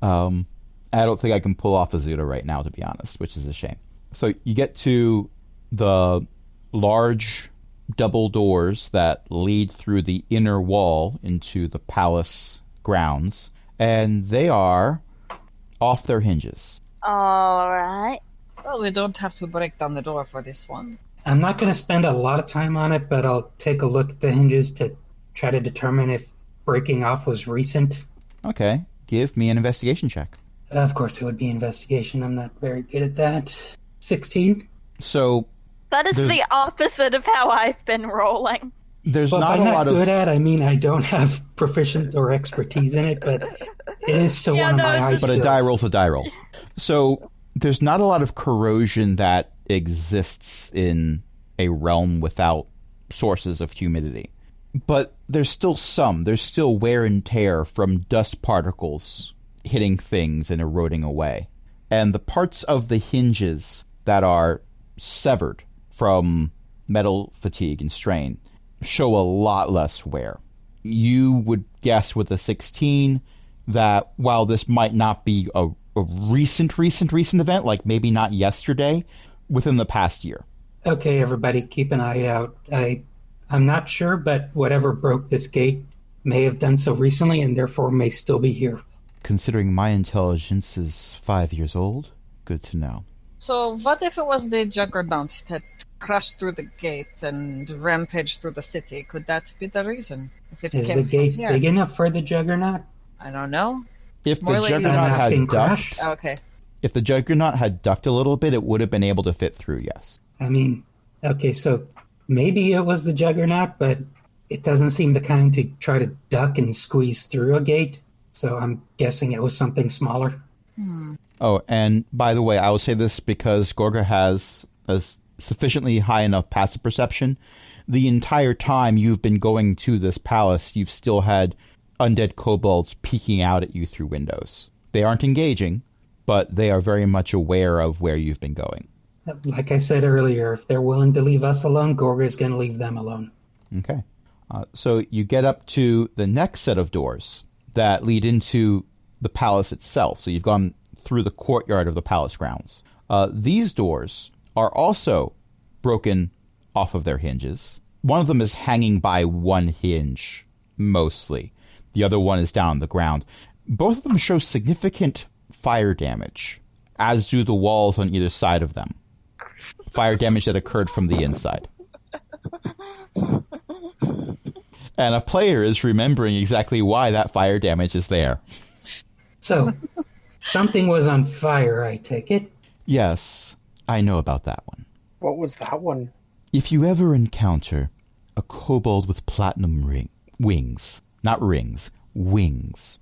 I don't think I can pull off a Zuda right now, to be honest, which is a shame. So you get to the large double doors that lead through the inner wall into the palace grounds, and they are off their hinges. All right. Well, we don't have to break down the door for this one. I'm not going to spend a lot of time on it, but I'll take a look at the hinges to try to determine if breaking off was recent. Okay, give me an investigation check. Of course it would be investigation. I'm not very good at that. 16? So That is the opposite of how I've been rolling. there's Well, not by a lot good of... at, I mean I don't have proficient or expertise in it, but it is still one of my high But skills. a die roll's a die roll. So there's not a lot of corrosion that exists in a realm without sources of humidity. But there's still some. There's still wear and tear from dust particles hitting things and eroding away. And the parts of the hinges that are severed from metal fatigue and strain show a lot less wear. You would guess with a 16 that while this might not be a recent event, like maybe not yesterday, within the past year. Okay, everybody, keep an eye out. I'm not sure, but whatever broke this gate may have done so recently and therefore may still be here. Considering my intelligence is 5 years old, good to know. So what if it was the juggernaut that crashed through the gate and rampaged through the city? Could that be the reason? If it Is came the from gate here? big enough for the juggernaut? I don't know. If More the like juggernaut an had asking ducked, crash? Okay. if the juggernaut had ducked a little bit, it would have been able to fit through. Yes. I mean, okay, so maybe it was the juggernaut, but it doesn't seem the kind to try to duck and squeeze through a gate. So I'm guessing it was something smaller. Oh, and by the way, I will say this because Gorga has a sufficiently high enough passive perception. The entire time you've been going to this palace, you've still had undead kobolds peeking out at you through windows. They aren't engaging, but they are very much aware of where you've been going. Like I said earlier, if they're willing to leave us alone, Gorga is going to leave them alone. Okay. So you get up to the next set of doors that lead into the palace itself. So you've gone through the courtyard of the palace grounds. These doors are also broken off of their hinges. One of them is hanging by one hinge, mostly. The other one is down on the ground. Both of them show significant fire damage, as do the walls on either side of them. Fire damage that occurred from the inside. And a player is remembering exactly why that fire damage is there. So, something was on fire, I take it? Yes, I know about that one. What was that one? If you ever encounter a kobold with platinum wings, not rings, wings,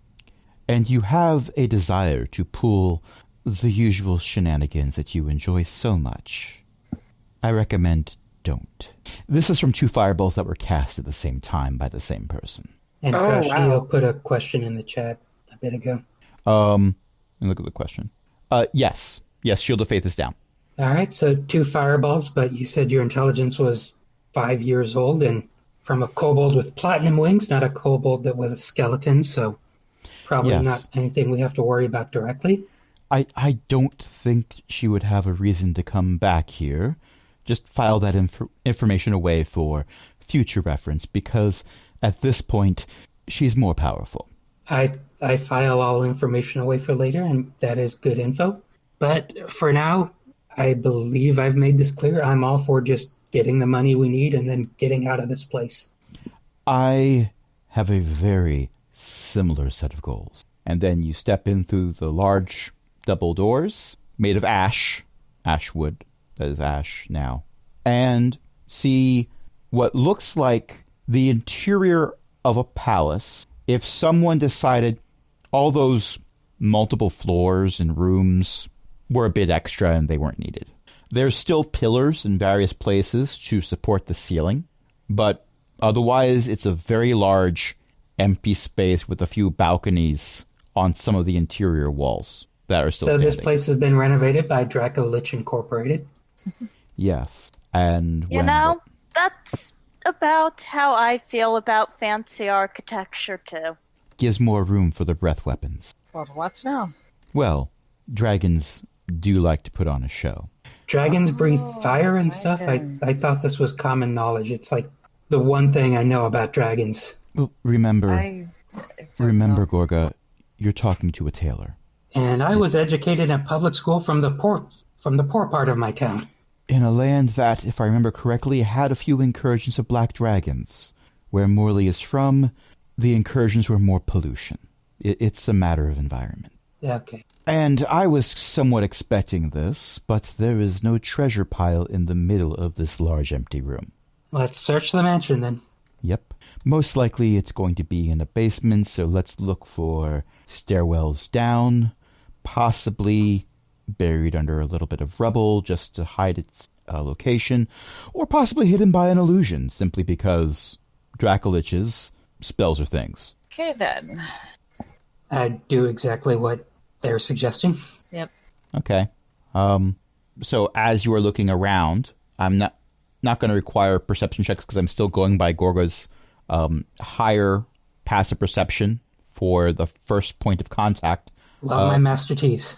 and you have a desire to pull the usual shenanigans that you enjoy so much, I recommend don't. This is from 2 fireballs that were cast at the same time by the same person. And Oh, Crash wow. Leo put a question in the chat a bit ago. Let me look at the question. Yes. Yes, Shield of Faith is down. All right, so 2 fireballs, but you said your intelligence was 5 years old, and from a kobold with platinum wings, not a kobold that was a skeleton, so probably Yes. not anything we have to worry about directly. I don't think she would have a reason to come back here. Just file that information away for future reference, because at this point, she's more powerful. I file all information away for later, and that is good info. But for now, I believe I've made this clear. I'm all for just getting the money we need and then getting out of this place. I have a very similar set of goals. And then you step in through the large double doors made of ash wood, that is ash now, and see what looks like the interior of a palace if someone decided all those multiple floors and rooms were a bit extra and they weren't needed. There's still pillars in various places to support the ceiling, but otherwise it's a very large empty space with a few balconies on some of the interior walls that are still So standing. this place has been renovated by Draco Lich Incorporated. Yes. And You know, that's about how I feel about fancy architecture, too. gives more room for the breath weapons. But what's now? Well, dragons do like to put on a show. Dragons breathe fire and stuff. I thought this was common knowledge. It's like the one thing I know about dragons. Well, remember, I don't remember, know. Gorga, you're talking to a tailor. And I was educated in public school from the poor part of my town. In a land that, if I remember correctly, had a few incursions of black dragons. Where Morley is from, the incursions were more pollution. It's a matter of environment. Yeah, okay. And I was somewhat expecting this, but there is no treasure pile in the middle of this large empty room. Let's search the mansion then. Yep. Most likely it's going to be in a basement, so let's look for stairwells down, possibly buried under a little bit of rubble just to hide its location, or possibly hidden by an illusion, simply because Dracolich's spells are things. Okay, then. I do exactly what they're suggesting. Yep. Okay. So as you are looking around, I'm not going to require perception checks because I'm still going by Gorga's higher passive perception for the first point of contact. Love my Master Tees.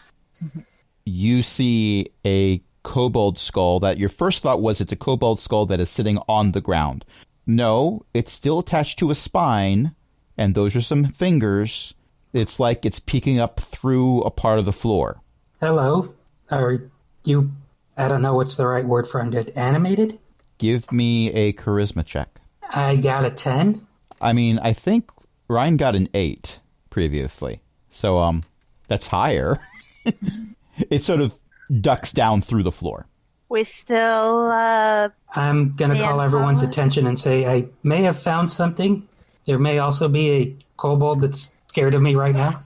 You see a kobold skull that your first thought was it's a kobold skull that is sitting on the ground. No, it's still attached to a spine, and those are some fingers. It's like it's peeking up through a part of the floor. Hello. Are you... I don't know what's the right word for it. Animated? Give me a charisma check. I got a 10. I mean, I think Ryan got an 8 previously. So, that's higher. It sort of ducks down through the floor. We still, I'm going to call everyone's attention and say I may have found something. There may also be a kobold that's scared of me right now.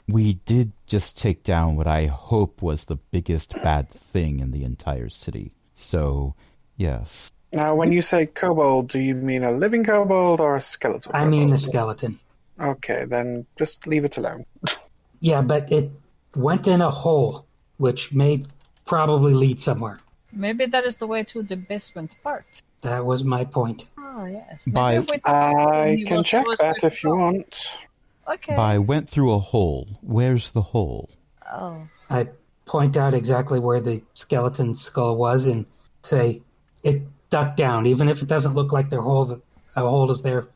We did just take down what I hope was the biggest bad thing in the entire city. So, yes. Now, when you say kobold, do you mean a living kobold or a skeletal I mean a kobold? skeleton. Okay, then just leave it alone. Yeah, but it went in a hole, which may probably lead somewhere. Maybe that is the way to the basement part. That was my point. Oh, yes. By- Maybe if we- I you can will check show us that where if to you go. want. Okay. By went through a hole. Where's the hole? Oh. I point out exactly where the skeleton skull was and say, it ducked down. Even if it doesn't look like a hole is there,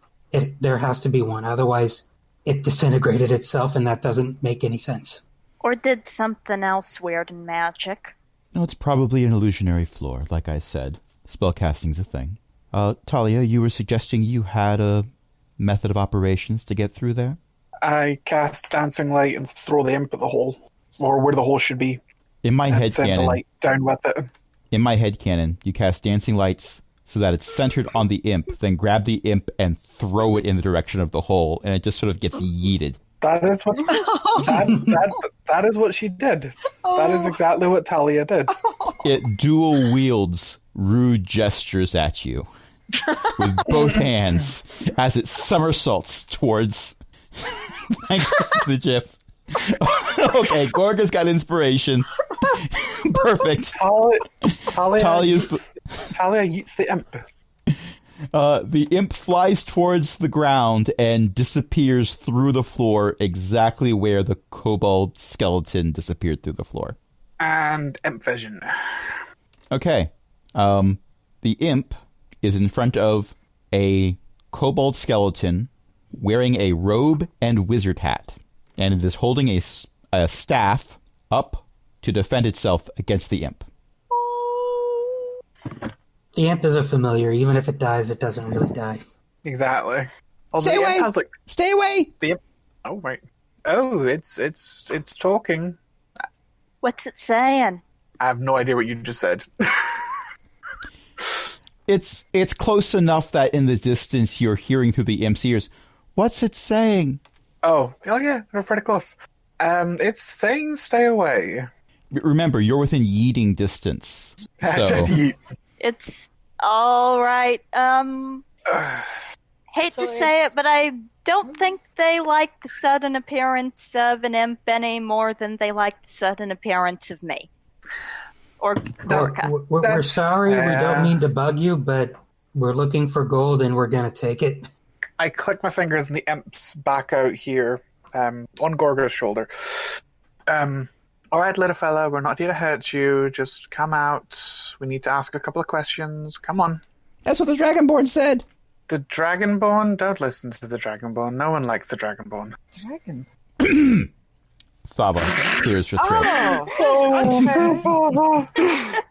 there has to be one. Otherwise, it disintegrated itself, and that doesn't make any sense. Or did something else weird in magic. No, it's probably an illusionary floor, like I said. Spellcasting's a thing. Talia, you were suggesting you had a method of operations to get through there? I cast Dancing Light and throw the imp at the hole, or where the hole should be. In my head Send the canon, light down with it. you cast Dancing Lights so that it's centered on the imp, then grab the imp and throw it in the direction of the hole, and it just sort of gets yeeted. That is what that is what she did. That is exactly what Talia did. It dual wields rude gestures at you with both hands as it somersaults towards. Thank you for the GIF. Okay, Gorga's got inspiration. Perfect. Talia yeets the imp. The imp flies towards the ground and disappears through the floor exactly where the kobold skeleton disappeared through the floor. And imp vision. Okay. The imp is in front of a kobold skeleton wearing a robe and wizard hat, and it is holding a staff up to defend itself against the imp. The imp is a familiar. Even if it dies, it doesn't really die. Exactly. Stay away! Stay away! The imp. Oh right. Oh, it's talking. What's it saying? I have no idea what you just said. It's close enough that in the distance you're hearing through the imp's ears. What's it saying? Oh yeah, we're pretty close. It's saying stay away. Remember, you're within yeeting distance. So. It's all right. Hate to say it, but I don't think they like the sudden appearance of an imp any more than they like the sudden appearance of me. Or Gorka. We're sorry, we don't mean to bug you, but we're looking for gold and we're going to take it. I click my fingers and the imp's back out here, on Gorga's shoulder. All right, little fella, we're not here to hurt you. Just come out. We need to ask a couple of questions. Come on. That's what the Dragonborn said. The Dragonborn? Don't listen to the Dragonborn. No one likes the Dragonborn. Dragon. Thava clears her throat.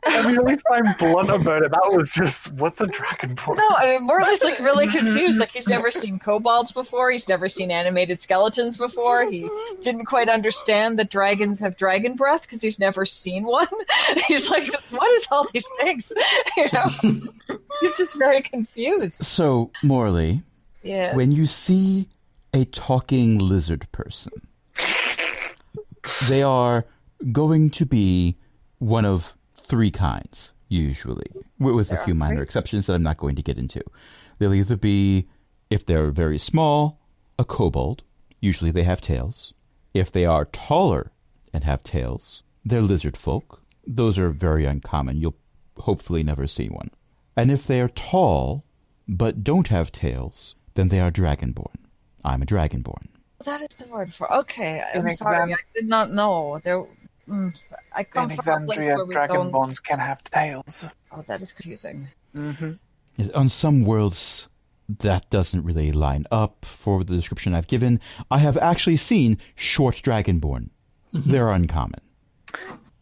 I mean, at least I'm blunt about it. That was just, what's a Dragonborn? No, I mean, Morley's like really confused. Like, he's never seen kobolds before. He's never seen animated skeletons before. He didn't quite understand that dragons have dragon breath because he's never seen one. He's like, what is all these things? You know, he's just very confused. So, Morley, yes. When you see a talking lizard person, they are going to be one of three kinds, usually, with a few minor exceptions that I'm not going to get into. They'll either be, if they're very small, a kobold. Usually they have tails. If they are taller and have tails, they're lizard folk. Those are very uncommon. You'll hopefully never see one. And if they are tall but don't have tails, then they are dragonborn. I'm a dragonborn. That is the word for. Okay, I'm sorry, I did not know. I come In from a place Exandria, where we Dragonborns can have tails. Oh, that is confusing. Mm-hmm. On some worlds, that doesn't really line up for the description I've given. I have actually seen short dragonborn. They're uncommon.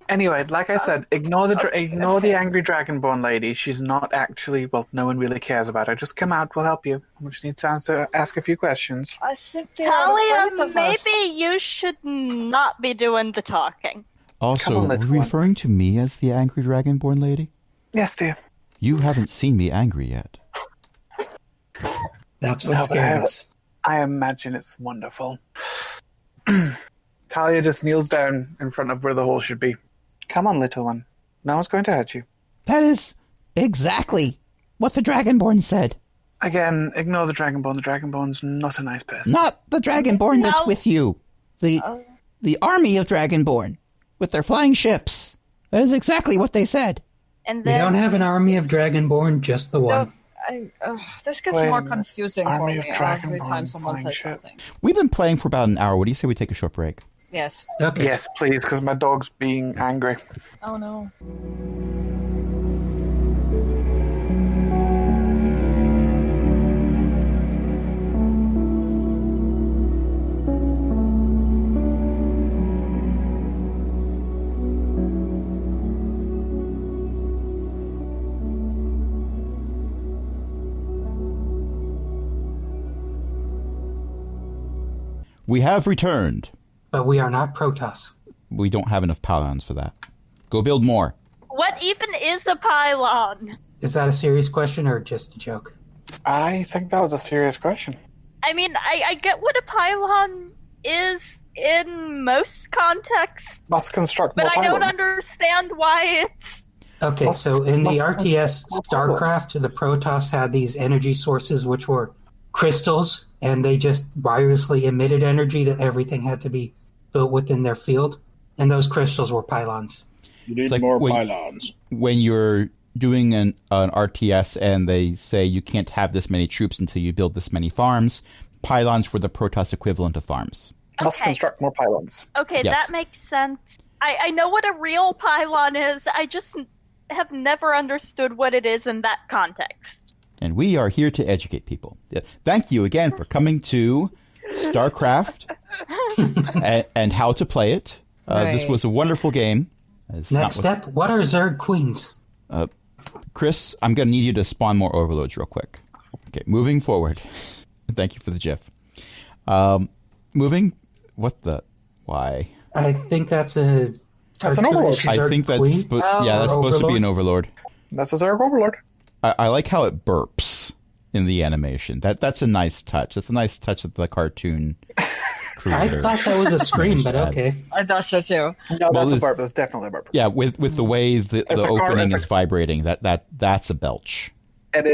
Anyway, like I said, ignore the angry Dragonborn lady. She's not actually, well, no one really cares about her. Just come out, we'll help you. We just need to ask a few questions. I think they Talia, are maybe you should not be doing the talking. Also, were you referring to me as the angry dragonborn lady? Yes, dear. You haven't seen me angry yet. That's what scares us. I imagine it's wonderful. Talia just kneels down in front of where the hole should be. Come on, little one. No one's going to hurt you. That is exactly what the Dragonborn said. Again, ignore the Dragonborn. The Dragonborn's not a nice person. Not the Dragonborn that's with you. The army of Dragonborn with their flying ships. That is exactly what they said. And We then don't have an army of Dragonborn, just the one. This gets Wait a more minute. confusing Army for of me Dragonborn every time someone flying says ship. something. We've been playing for about an hour. What do you say we take a short break? Yes. Okay. Yes, please, because my dog's being angry. Oh no. We have returned. But we are not Protoss. We don't have enough pylons for that. Go build more. What even is a pylon? Is that a serious question or just a joke? I think that was a serious question. I mean, I get what a pylon is in most contexts, Must construct more but I don't pylons. understand why it's... Okay, so in the Must- RTS StarCraft, the Protoss had these energy sources which were crystals, and they just wirelessly emitted energy that everything had to be built within their field, and those crystals were pylons. You need It's like more when- pylons. When you're doing an RTS and they say you can't have this many troops until you build this many farms, pylons were the Protoss equivalent of farms. Must Okay. construct more pylons. Okay, Yes. that makes sense. I know what a real pylon is, I just have never understood what it is in that context. And we are here to educate people. Yeah, thank you again for coming to StarCraft and how to play it. This Right. was a wonderful game. It's not Next what- step, what are Zerg Queens? Chris, I'm going to need you to spawn more overloads real quick. Okay, moving forward. Thank you for the GIF. Moving... What the... Why? I think that's a... That's an overlord. cartoonish I Zerg think that's... Queen. yeah, that's supposed to be an overlord. That's a Zerg Overlord. I like how it burps in the animation. That's a nice touch. That's a nice touch of the cartoon I creator. thought that was a screen, but okay. I thought so too. No, that's a it's- burp. That's definitely a burp. Yeah, with the way the a car- opening it's a- is vibrating, that's a belch. It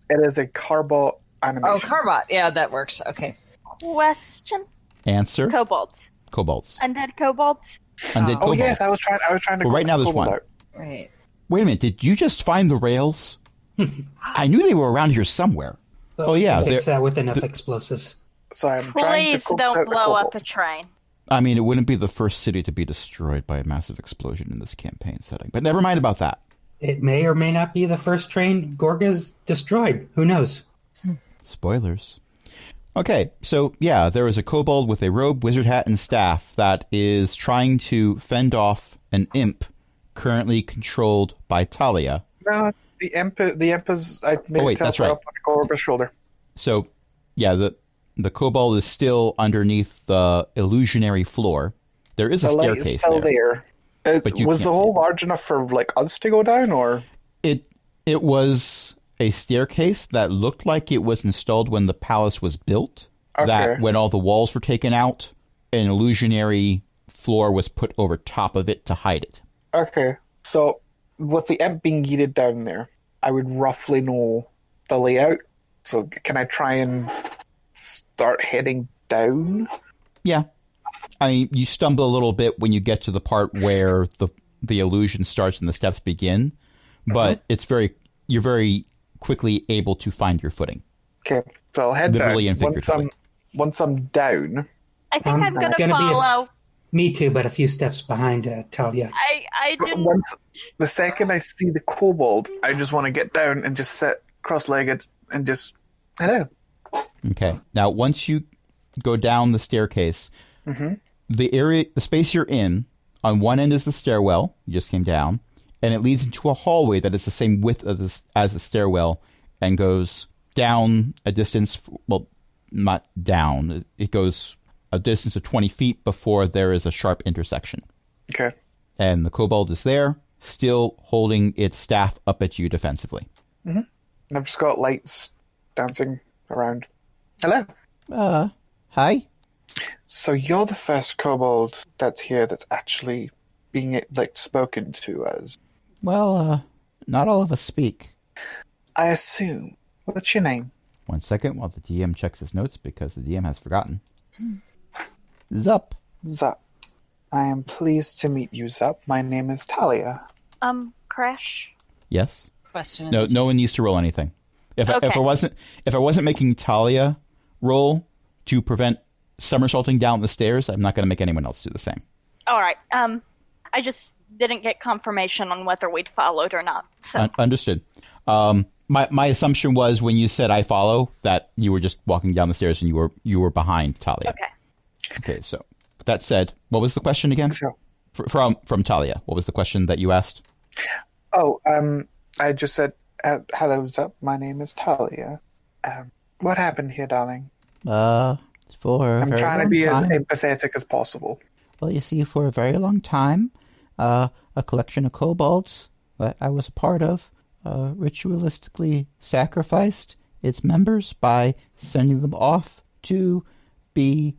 is a Carbo animation. Oh, Carbot. Yeah, that works. Okay. Question? Answer: Kobolds. Kobolds. Undead kobolds? Undead Oh kobolds. yes, I was trying to. Well, right coax now there's Kobold one. out. Right. Wait a minute, did you just find the rails? I knew they were around here somewhere. But Oh, yeah, fix they're- that with enough explosives. So I'm trying to Please coax don't out the blow up Kobold. a train. I mean, it wouldn't be the first city to be destroyed by a massive explosion in this campaign setting. But never mind about that. It may or may not be the first train Gorga's destroyed. Who knows? Spoilers. Okay, so yeah, there is a kobold with a robe, wizard hat, and staff that is trying to fend off an imp currently controlled by Talia. No, the imp is. I made wait, it that's teleport right. up on the Gorga's shoulder. So, yeah, the kobold is still underneath the illusionary floor. There is a The light is staircase still there. there. But you Was can't the see hole it. large enough for like us to go down, or It was a staircase that looked like it was installed when the palace was built. That Okay. when all the walls were taken out, an illusionary floor was put over top of it to hide it. okay? So with the imp being yeeted down there, I would roughly know the layout. So can I try and start heading down? Yeah. I mean, you stumble a little bit when you get to the part where the illusion starts and the steps begin, but you're very quickly able to find your footing. Okay, so I'll head Literally down. and figuratively. Once I'm down, I think I'm gonna gonna be a- follow. Me too, but a few steps behind Talia. I didn't. the second I see the kobold, I just want to get down and just sit cross-legged and just hello. Okay. Now, once you go down the staircase, the space you're in, on one end is the stairwell. You just came down, and it leads into a hallway that is the same width as the stairwell, and goes down a distance. Well, not down. It goes a distance of 20 feet before there is a sharp intersection. Okay. And the kobold is there, still holding its staff up at you defensively. I've just got lights dancing around. Hello. Hi. So you're the first kobold that's here that's actually being spoken to as. Well, not all of us speak. I assume. What's your name? 1 second while the DM checks his notes because the DM has forgotten. Zup. Zup. I am pleased to meet you, Zup. My name is Talia. Crash. Yes. Question. No one needs to roll anything. If I Okay. wasn't making Talia roll to prevent somersaulting down the stairs. I'm not going to make anyone else do the same. All right. I just didn't get confirmation on whether we'd followed or not. So Understood. My assumption was when you said I follow that you were just walking down the stairs and you were behind Talia. Okay. So with that said, what was the question again? From Talia. What was the question that you asked? Oh, I just said, hello, Zup. My name is Talia. What happened here, darling? I'm trying to be as empathetic as possible. Well, you see, for a very long time, a collection of kobolds that I was a part of ritualistically sacrificed its members by sending them off to be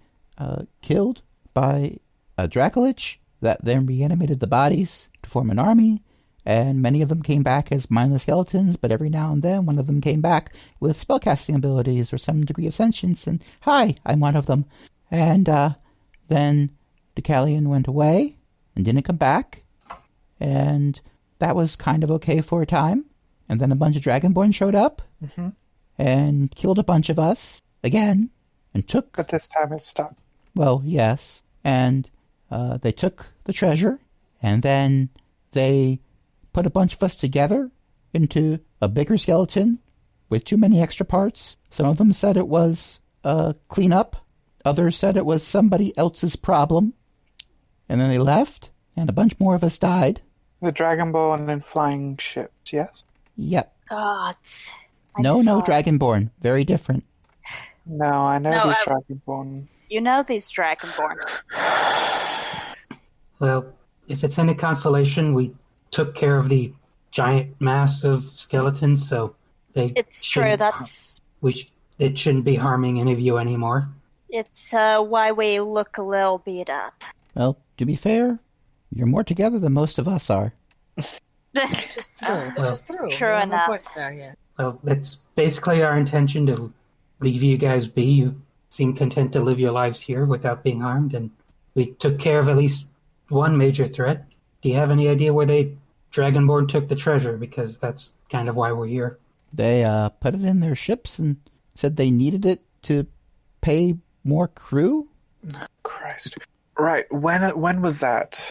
killed by a Dracolich that then reanimated the bodies to form an army, and many of them came back as mindless skeletons, but every now and then one of them came back with spellcasting abilities or some degree of sentience, and hi, I'm one of them. And then Deucalion went away and didn't come back, and that was kind of okay for a time. And then a bunch of Dragonborn showed up and killed a bunch of us again, and took... But this time it stopped. Well, yes. And they took the treasure, and then they put a bunch of us together into a bigger skeleton with too many extra parts. Some of them said it was a cleanup. Others said it was somebody else's problem. And then they left, and a bunch more of us died. The Dragonborn and flying ships, yes? Yep. God. No, Dragonborn. Very different. No, I know these Dragonborn. You know these Dragonborn. Well, if it's any consolation, we took care of the giant mass of skeletons, so it's true. It shouldn't be harming any of you anymore. It's why we look a little beat up. Well, to be fair, you're more together than most of us are. It's just true. It's just true. True enough. Well, that's basically our intention, to leave you guys be. You seem content to live your lives here without being harmed, and we took care of at least one major threat. Do you have any idea where Dragonborn took the treasure? Because that's kind of why we're here. They put it in their ships and said they needed it to pay more crew? Christ. Right, when was that?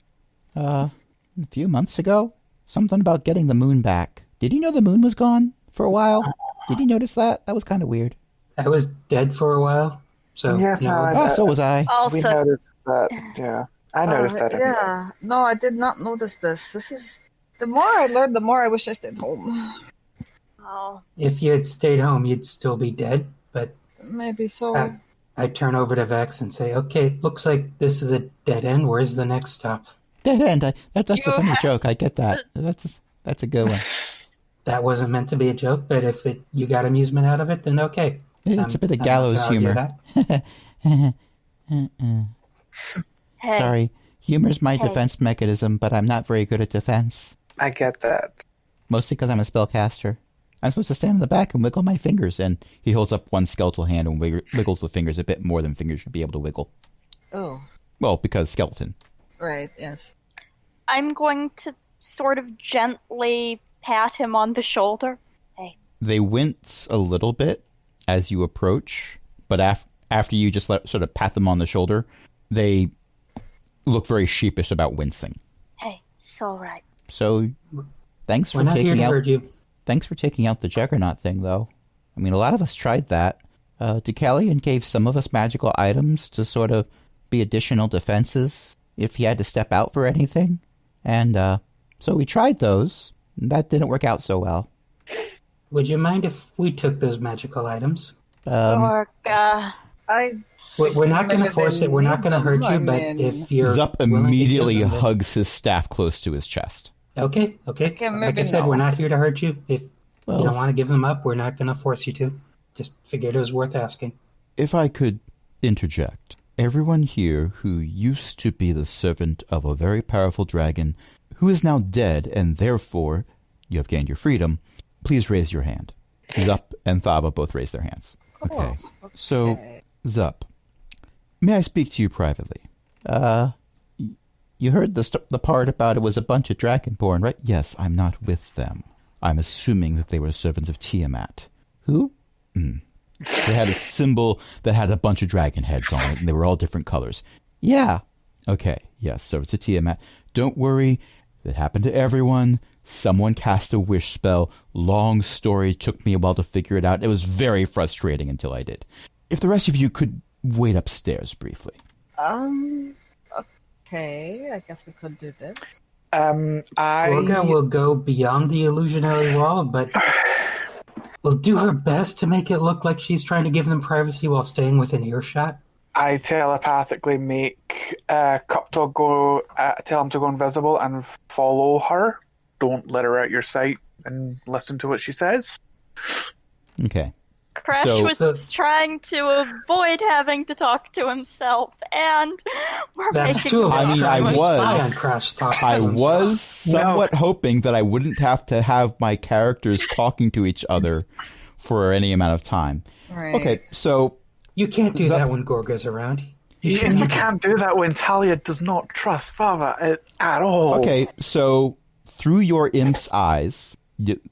A few months ago. Something about getting the moon back. Did you know the moon was gone for a while? Did you notice that? That was kind of weird. I was dead for a while, so... Yes, so was I. Also, we noticed that, yeah. I noticed that. Yeah, no, I did not notice this. This is... The more I learned, the more I wish I stayed home. Oh. If you had stayed home, you'd still be dead, but... Maybe so. I'd turn over to Vex and say, okay, looks like this is a dead end. Where's the next stop? Dead end. That's a funny joke. I get that. That's a good one. That wasn't meant to be a joke, but if you got amusement out of it, then okay. It's a bit of gallows humor. Hey. Sorry. Humor's my defense mechanism, but I'm not very good at defense. I get that. Mostly because I'm a spellcaster. I'm supposed to stand in the back and wiggle my fingers, and he holds up one skeletal hand and wiggles the fingers a bit more than fingers should be able to wiggle. Oh. Well, because skeleton. Right, yes. I'm going to sort of gently pat him on the shoulder. Hey. They wince a little bit as you approach, but after you just sort of pat them on the shoulder, they look very sheepish about wincing. Hey, it's all right. So, thanks for taking out... Thanks for taking out the juggernaut thing, though. I mean, a lot of us tried that. Deucalion gave some of us magical items to sort of be additional defenses if he had to step out for anything. And so we tried those. And that didn't work out so well. Would you mind if we took those magical items? We're not going to force it. We're not going to hurt you, but if you're... Zup immediately hugs his staff close to his chest. Okay. Like I said, we're not here to hurt you. If you don't want to give them up, we're not going to force you to. Just figured it was worth asking. If I could interject, everyone here who used to be the servant of a very powerful dragon, who is now dead, and therefore you have gained your freedom, please raise your hand. Zup and Thaba both raise their hands. Okay. So, Zup, may I speak to you privately? You heard the part about it was a bunch of Dragonborn, right? Yes, I'm not with them. I'm assuming that they were servants of Tiamat. Who? They had a symbol that had a bunch of dragon heads on it, and they were all different colors. Yeah. Okay. Yes. So it's a Tiamat. Don't worry. It happened to everyone. Someone cast a wish spell. Long story. Took me a while to figure it out. It was very frustrating until I did. If the rest of you could wait upstairs briefly. Okay. I guess we could do this. Olga will go beyond the illusionary wall, but will do her best to make it look like she's trying to give them privacy while staying within earshot. I telepathically make Cupto go, tell him to go invisible and follow her. Don't let her out your sight and listen to what she says. Okay. Crash was trying to avoid having to talk to himself, and we're That's making two of him us. I mean, try I to was- spy on Crash talking I to himself. was somewhat hoping that I wouldn't have to have my characters talking to each other for any amount of time. Right. Okay, so You can't do that when Gorga's around. You can't do that when Talia does not trust Fava at all. okay, so through your imp's eyes,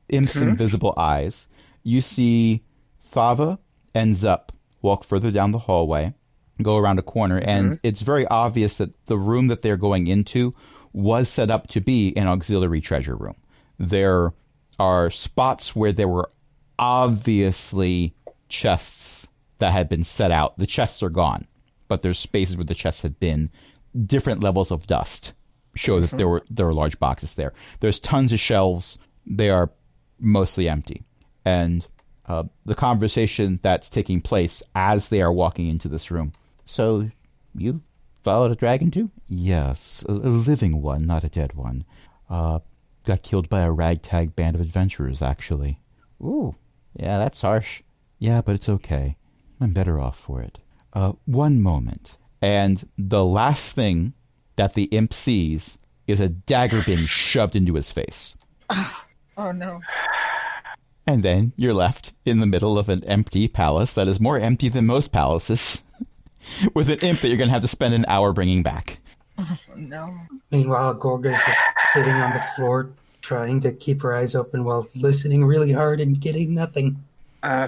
imp's invisible eyes, you see Thava and Zup walk further down the hallway, go around a corner, and it's very obvious that the room that they're going into was set up to be an auxiliary treasure room. There are spots where there were obviously chests that had been set out. The chests are gone, but there's spaces where the chests had been. Different levels of dust show that there were large boxes there. There's tons of shelves. They are mostly empty. And the conversation that's taking place as they are walking into this room. So, you followed a dragon too? Yes, a living one, not a dead one. Got killed by a ragtag band of adventurers, actually. Ooh, yeah, that's harsh. Yeah, but it's okay. I'm better off for it. One moment. And the last thing that the imp sees is a dagger being shoved into his face. Oh, no. And then you're left in the middle of an empty palace that is more empty than most palaces, with an imp that you're going to have to spend an hour bringing back. Oh, no. Meanwhile, Gorga's just sitting on the floor, trying to keep her eyes open while listening really hard and getting nothing.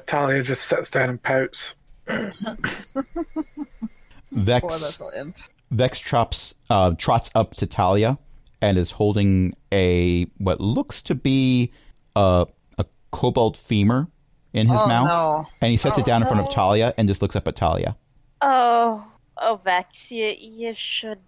Talia just sits down and pouts. Poor Vex little imp. trots up to Talia and is holding what looks to be a kobold femur in his mouth. No. And he sets it down in front of Talia and just looks up at Talia. Oh, Vex, you should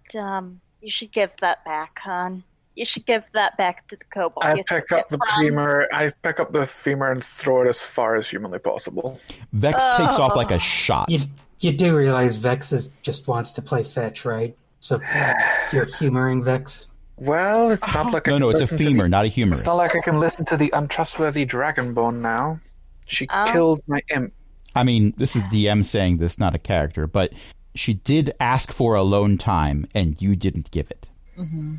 give that back, hon. You should give that back to the kobold. I you pick took up it the from. femur. I pick up the femur and throw it as far as humanly possible. Vex takes off like a shot. You do realize Vex just wants to play fetch, right? So you're humoring Vex? Well, it's not like No, it's a femur, not a humerus. It's not like I can listen to the untrustworthy dragonbone now. She killed my imp. I mean, this is DM saying this, not a character, but she did ask for alone time, and you didn't give it. Mm-hmm.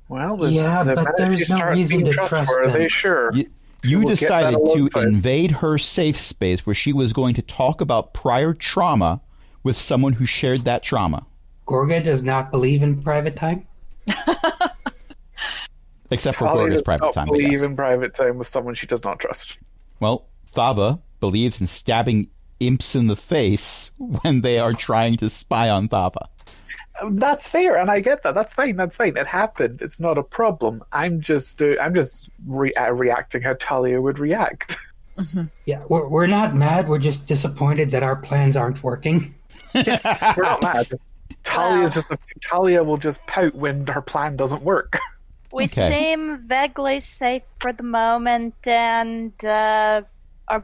Well, Yeah, the but minute there's you no start reason being to trust trustworthy, them. sure. You We'll get decided that alone to time. invade her safe space where she was going to talk about prior trauma with someone who shared that trauma. Gorga does not believe in private time? Except for Talia Gorga's does private not time. but believe yes. in private time with someone she does not trust. Well, Thava believes in stabbing imps in the face when they are trying to spy on Thava. That's fair, and I get that. That's fine. It happened. It's not a problem. I'm just reacting how Talia would react. Yeah, we're not mad. We're just disappointed that our plans aren't working. Yes, we're not mad. Talia will just pout when her plan doesn't work. We Okay. seem vaguely safe for the moment, and our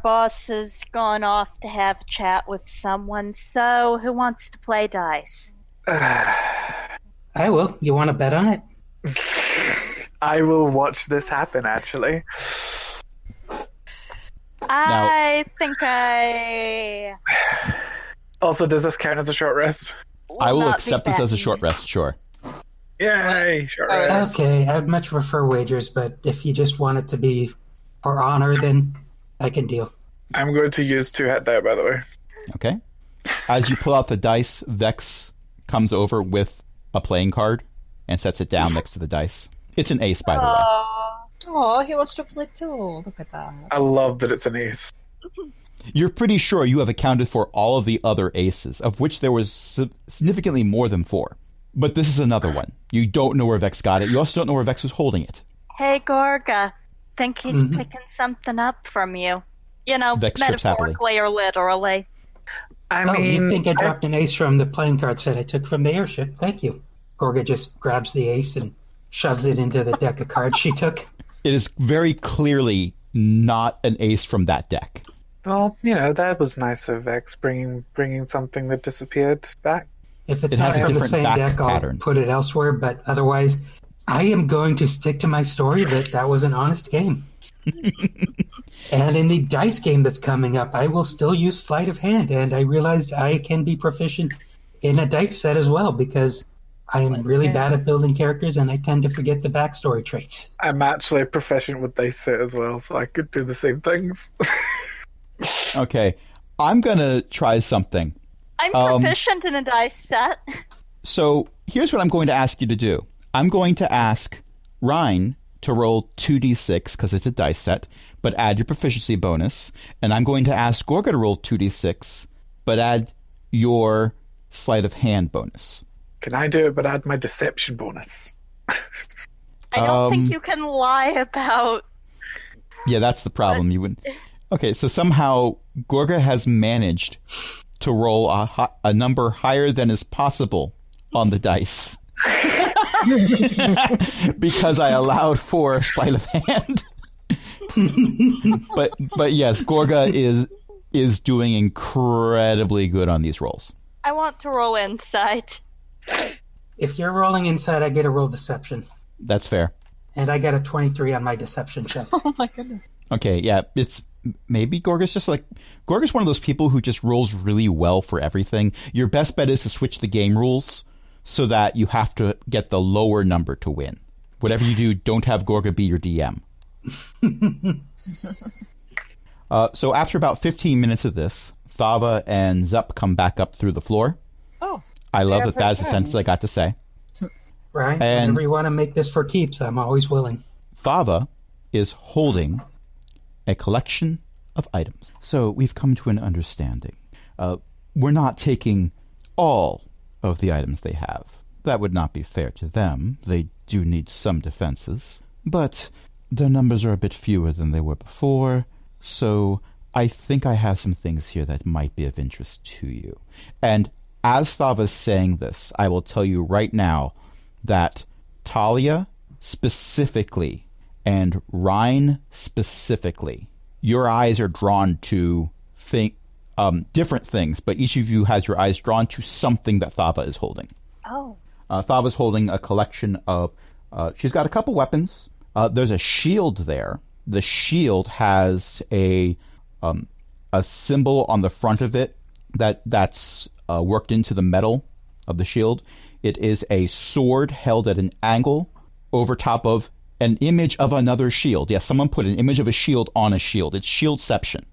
boss has gone off to have a chat with someone. So, who wants to play dice? I will. You want to bet on it? I will watch this happen, actually. I think I Also, does this count as a short rest? I will not be accept this as a betting. short rest, sure. Yay, short rest. Okay, I'd much prefer wagers, but if you just want it to be for honor, then I can deal. I'm going to use 2 head die, by the way. Okay. As you pull out the dice, Vex comes over with a playing card and sets it down next to the dice. It's an ace, by the way. Oh, he wants to play too. Look at that. I love that it's an ace. You're pretty sure you have accounted for all of the other aces, of which there was significantly more than 4. But this is another one. You don't know where Vex got it. You also don't know where Vex was holding it. Hey, Gorga. Think he's picking something up from you. You know, Vex trips happily. metaphorically or literally. I mean, you think I dropped an ace from the playing card set I took from the airship. Thank you. Gorga just grabs the ace and shoves it into the deck of cards she took. It is very clearly not an ace from that deck. well, you know, that was nice of Vex bringing something that disappeared back. If it's It not has a from the different same back deck, pattern. I'll put it elsewhere. But otherwise, I am going to stick to my story that was an honest game. And in the dice game that's coming up, I will still use sleight of hand. And I realized I can be proficient in a dice set as well because I am really bad at building characters and I tend to forget the backstory traits. I'm actually proficient with dice set as well, so I could do the same things. Okay, I'm going to try something. I'm proficient in a dice set. So here's what I'm going to ask you to do. I'm going to ask Ryan to roll 2d6 because it's a dice set, but add your proficiency bonus. And I'm going to ask Gorga to roll 2d6, but add your sleight of hand bonus. Can I do it but add my deception bonus? I don't think you can lie about... Yeah, that's the problem. You would. Okay, so somehow Gorga has managed to roll a number higher than is possible on the dice. Because I allowed for sleight of hand. but yes, Gorga is doing incredibly good on these rolls. I want to roll insight. If you're rolling inside, I get a roll deception. That's fair. And I got a 23 on my deception check. Oh my goodness. Okay, yeah, it's maybe Gorga's one of those people who just rolls really well for everything. Your best bet is to switch the game rules so that you have to get the lower number to win. Whatever you do, don't have Gorga be your DM. So after about 15 minutes of this, Thava and Zup come back up through the floor. Oh. I love that that's the sentence I got to say. Right? And whenever you want to make this for keeps, I'm always willing. Thava is holding a collection of items. So we've come to an understanding. We're not taking all of the items they have. That would not be fair to them. They do need some defenses. But their numbers are a bit fewer than they were before. So I think I have some things here that might be of interest to you. And as Thava's saying this, I will tell you right now that Talia specifically and Rhine specifically, your eyes are drawn to different things, but each of you has your eyes drawn to something that Thava is holding. Oh. Thava's holding a collection of... she's got a couple weapons. There's a shield there. The shield has a symbol on the front of it that's worked into the metal of the shield. It is a sword held at an angle over top of an image of another shield. Yes, someone put an image of a shield on a shield. It's shieldception.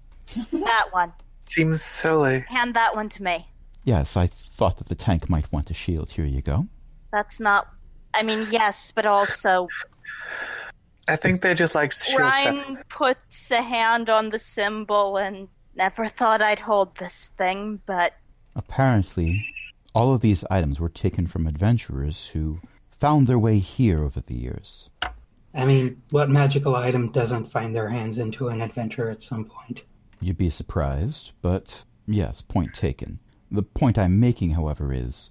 That one. Seems silly. Hand that one to me. Yes, I thought that the tank might want a shield. Here you go. That's not... I mean, yes, but also... I think they just like shield Ryan puts a hand on the symbol and never thought I'd hold this thing, but... Apparently, all of these items were taken from adventurers who found their way here over the years. I mean, what magical item doesn't find their hands into an adventure at some point? You'd be surprised, but yes, point taken. The point I'm making, however, is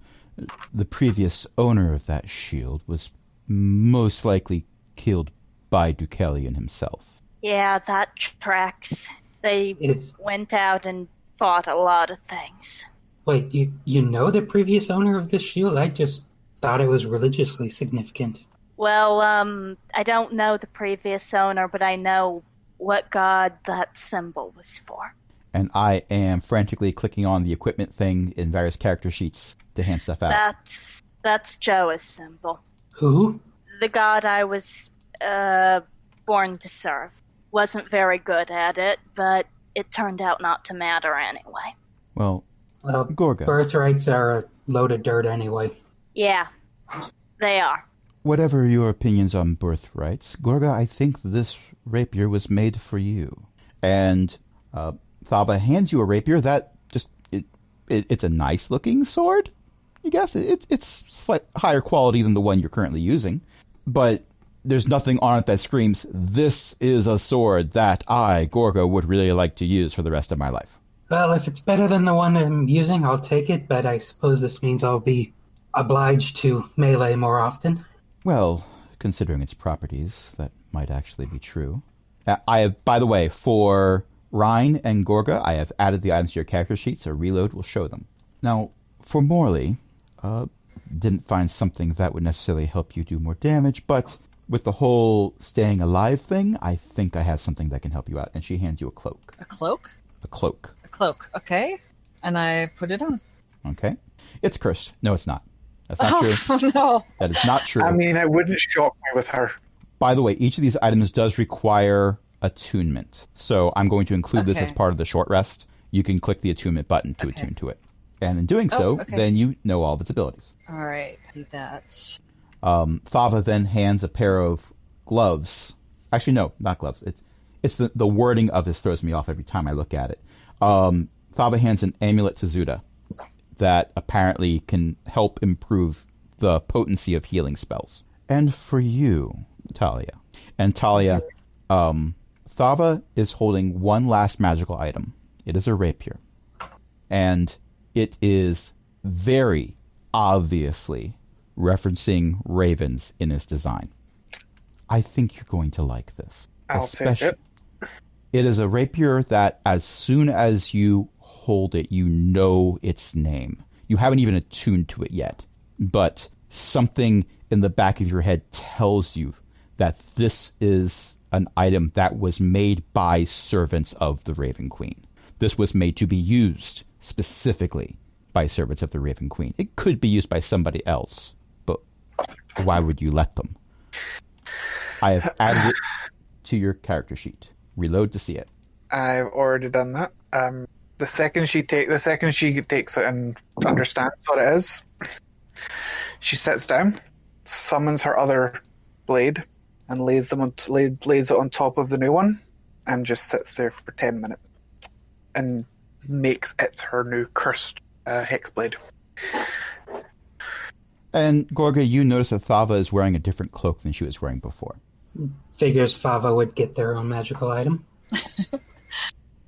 the previous owner of that shield was most likely killed by Deucalion himself. Yeah, that tracks. They went out and fought a lot of things. Wait, you know the previous owner of this shield? I just thought it was religiously significant. Well, I don't know the previous owner, but I know what god that symbol was for. And I am frantically clicking on the equipment thing in various character sheets to hand stuff out. That's Joa's symbol. Who? The god I was born to serve. Wasn't very good at it, but it turned out not to matter anyway. Well, Gorga. Birthrights are a load of dirt anyway. Yeah, they are. Whatever your opinions on birthrights, Gorga, I think this rapier was made for you. And Thaba hands you a rapier that just it's a nice looking sword. I guess it's slight higher quality than the one you're currently using, but there's nothing on it that screams, "This is a sword that I, Gorga, would really like to use for the rest of my life." Well, if it's better than the one I'm using, I'll take it, but I suppose this means I'll be obliged to melee more often. Well, considering its properties, that might actually be true. I have, by the way, for Rhine and Gorga, I have added the items to your character sheet, so reload will show them. Now, for Morley, didn't find something that would necessarily help you do more damage, but with the whole staying alive thing, I think I have something that can help you out. And she hands you a cloak. A cloak? A cloak. A cloak, okay. And I put it on. Okay. It's cursed. No, it's not. That's not true. Oh, no. That is not true. I mean, it wouldn't shock me with her. By the way, each of these items does require attunement. So I'm going to include this as part of the short rest. You can click the attunement button to attune to it. And in doing so, then you know all of its abilities. All right, do that. Thava then hands a pair of gloves. Actually, no, not gloves. It's the wording of this throws me off every time I look at it. Thava hands an amulet to Zuda that apparently can help improve the potency of healing spells. And for you, Talia. And Talia, Thava is holding one last magical item. It is a rapier. And it is very obviously referencing ravens in its design. I think you're going to like this. I'll take it. It is a rapier that as soon as you hold it, you know its name. You haven't even attuned to it yet, but something in the back of your head tells you that this is an item that was made by servants of the Raven Queen. This was made to be used specifically by servants of the Raven Queen. It could be used by somebody else, but why would you let them? I have added it to your character sheet. Reload to see it. I've already done that. The second she takes it and understands what it is, she sits down, summons her other blade, and lays it on top of the new one, and just sits there for 10 minutes, and makes it her new cursed hex blade. And Gorga, you notice that Thava is wearing a different cloak than she was wearing before. Figures Fava would get their own magical item. Of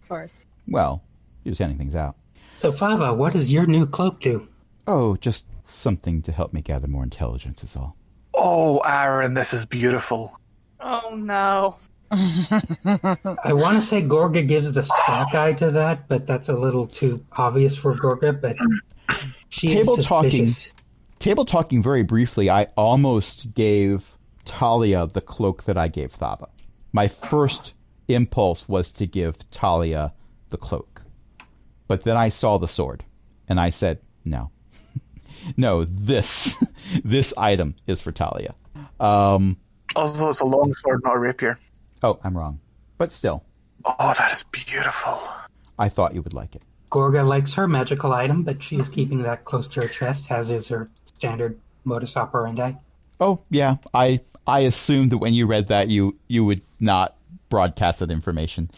course. Well, you're just handing things out. So Fava, what does your new cloak do? Oh, just something to help me gather more intelligence is all. Oh, Aaron, this is beautiful. Oh no. I want to say Gorga gives the stock eye to that, but that's a little too obvious for Gorga, but she is suspicious. Table talking very briefly, I almost gave Talia the cloak that I gave Thava. My first impulse was to give Talia the cloak. But then I saw the sword, and I said, no. No, this item is for Talia. Also, it's a long sword, not a rapier. Oh, I'm wrong. But still. Oh, that is beautiful. I thought you would like it. Gorga likes her magical item, but she is keeping that close to her chest, as is her standard modus operandi. Oh, yeah. I assumed that when you read that, you would not broadcast that information.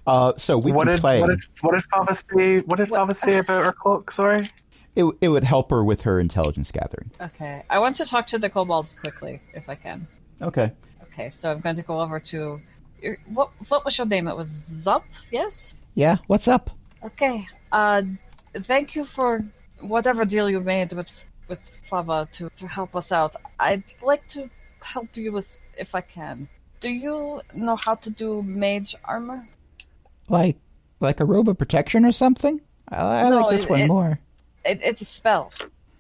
So we can play. What did Fava say? What did Fava say about her cloak? Sorry. It would help her with her intelligence gathering. Okay. I want to talk to the kobold quickly, if I can. Okay. Okay, so I'm going to go over to... What was your name? It was Zup, yes? Yeah, what's up? Okay. Thank you for whatever deal you made with Fava to help us out. I'd like to help you with, if I can. Do you know how to do Mage Armor? Like a robe of protection or something? I No, like this one more. It's a spell.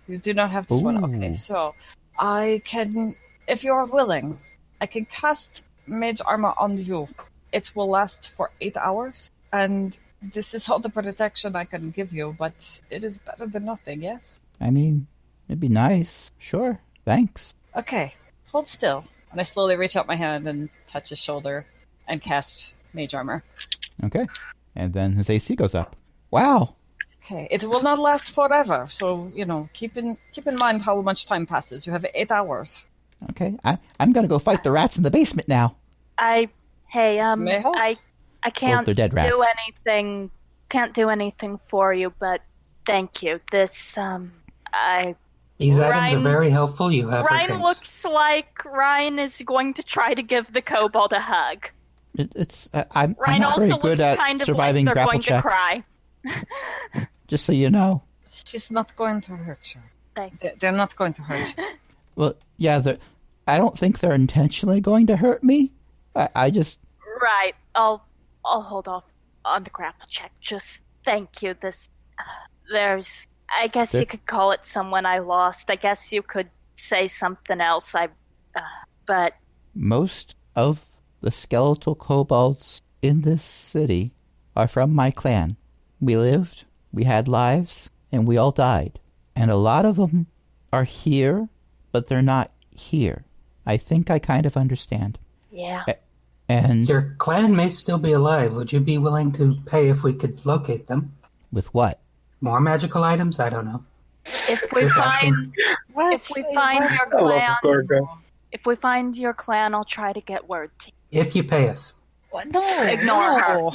You do not have this one. Okay, so I can, if you are willing, I can cast Mage Armor on you. It will last for 8 hours, and this is all the protection I can give you, but it is better than nothing, yes? I mean, it'd be nice. Sure, thanks. Okay, hold still. And I slowly reach out my hand and touch his shoulder and cast Mage Armor. Okay, and then his AC goes up. Wow. Okay, it will not last forever, so, keep in mind how much time passes. You have 8 hours. Okay, I'm gonna go fight the rats in the basement now. I May I help? can't they're dead rats. do anything can't do anything for you, but thank you. This, These items are Ryan- very helpful. You have Ryan things. looks like Ryan is going to try to give the kobold a hug. I'm Ryan not also very looks good at kind of surviving like they're grapple going checks. to cry. Just so you know. She's not going to hurt you. Thank They're not going to hurt you. Well, yeah, I don't think they're intentionally going to hurt me. I just... Right. I'll hold off on the grapple check. Just thank you. I guess you could call it someone I lost. I guess you could say something else. But Most of the skeletal kobolds in this city are from my clan. We lived, we had lives, and we all died. And a lot of them are here, but they're not here. I think I kind of understand. yeah. And Your clan may still be alive. Would you be willing to pay if we could locate them? with what? More magical items? I don't know. If we find your clan, if we find your clan, I'll try to get word to you. If you pay us. What? No, Ignore her. no.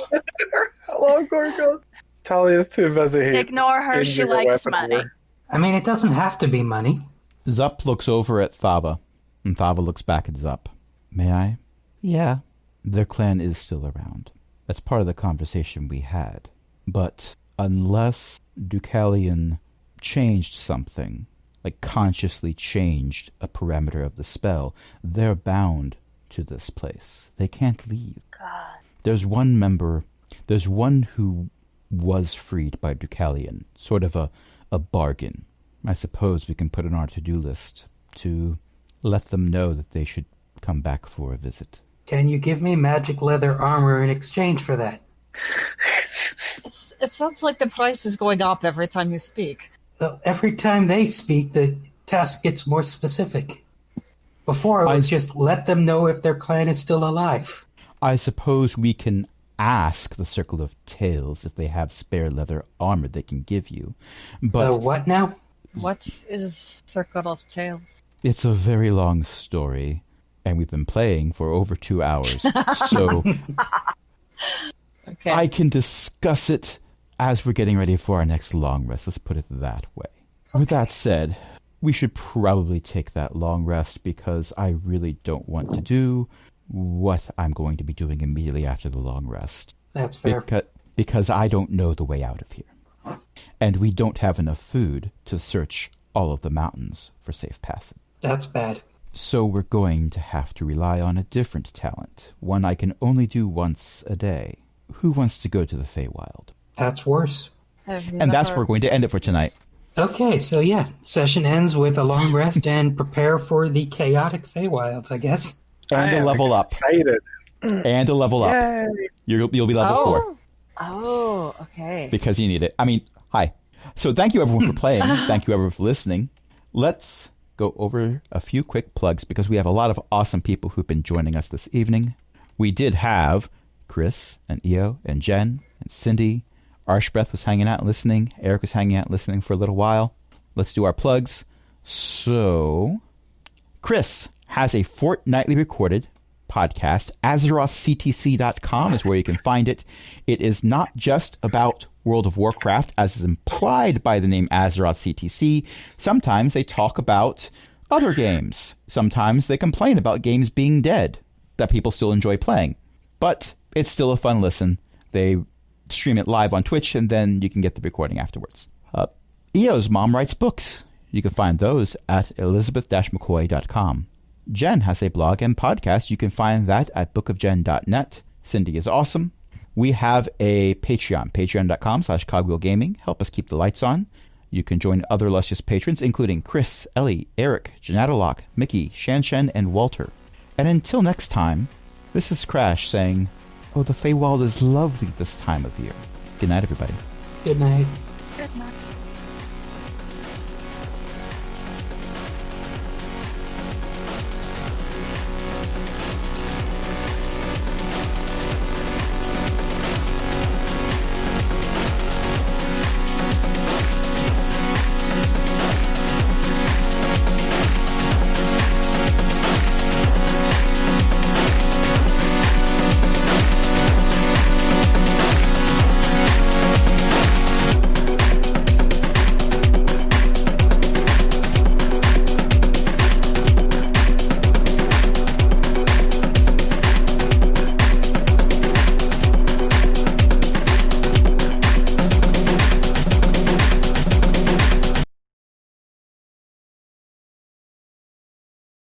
Hello, Gorgo. Talia's too busy. Ignore her. She changing her likes weapon money. war. I mean, it doesn't have to be money. Zup looks over at Thava, and Thava looks back at Zup. May I? Yeah. Their clan is still around. That's part of the conversation we had. But unless Deucalion changed something, like consciously changed a parameter of the spell, they're bound to this place. They can't leave. God. There's one who was freed by Deucalion, sort of a bargain. I suppose we can put it on our to-do list to let them know that they should come back for a visit. Can you give me magic leather armor in exchange for that? It sounds like the price is going up every time you speak. Well, every time they speak, the task gets more specific. Before, it was just let them know if their clan is still alive. I suppose we can ask the Circle of Tales if they have spare leather armor they can give you. But What now? What is Circle of Tales? it's a very long story, and we've been playing for over 2 hours. So Okay. I can discuss it as we're getting ready for our next long rest. Let's put it that way. With that said, we should probably take that long rest because I really don't want to do what I'm going to be doing immediately after the long rest. That's fair. Because I don't know the way out of here. And we don't have enough food to search all of the mountains for safe passage. That's bad. So we're going to have to rely on a different talent, one I can only do once a day. Who wants to go to the Feywild? That's worse. And that's where we're going to end it for tonight. Okay, so yeah, session ends with a long rest and prepare for the chaotic Feywilds, I guess. And a level up. Excited. And a level up. Yay. You'll be level 4. Oh, okay. Because you need it. I mean, hi. So thank you everyone for playing. Thank you everyone for listening. Let's go over a few quick plugs because we have a lot of awesome people who've been joining us this evening. We did have Chris and Io and Jen and Cindy. Arshbreath was hanging out and listening. Eric was hanging out and listening for a little while. Let's do our plugs. So, Chris has a fortnightly recorded podcast. AzerothCTC.com is where you can find it. It is not just about World of Warcraft, as is implied by the name Azeroth CTC. Sometimes they talk about other games. Sometimes they complain about games being dead that people still enjoy playing. But it's still a fun listen. They stream it live on Twitch, and then you can get the recording afterwards. Io's mom writes books. You can find those at elizabeth-mccoy.com. Jen has a blog and podcast. You can find that at bookofjen.net. Cindy is awesome. We have a Patreon, patreon.com/cogwheelgaming. Help us keep the lights on. You can join other illustrious patrons, including Chris, Ellie, Eric, Janatalock, Mickey, Shanshen, and Walter. And until next time, this is Crash saying, oh, the Feywild is lovely this time of year. Good night, everybody. Good night. Good night.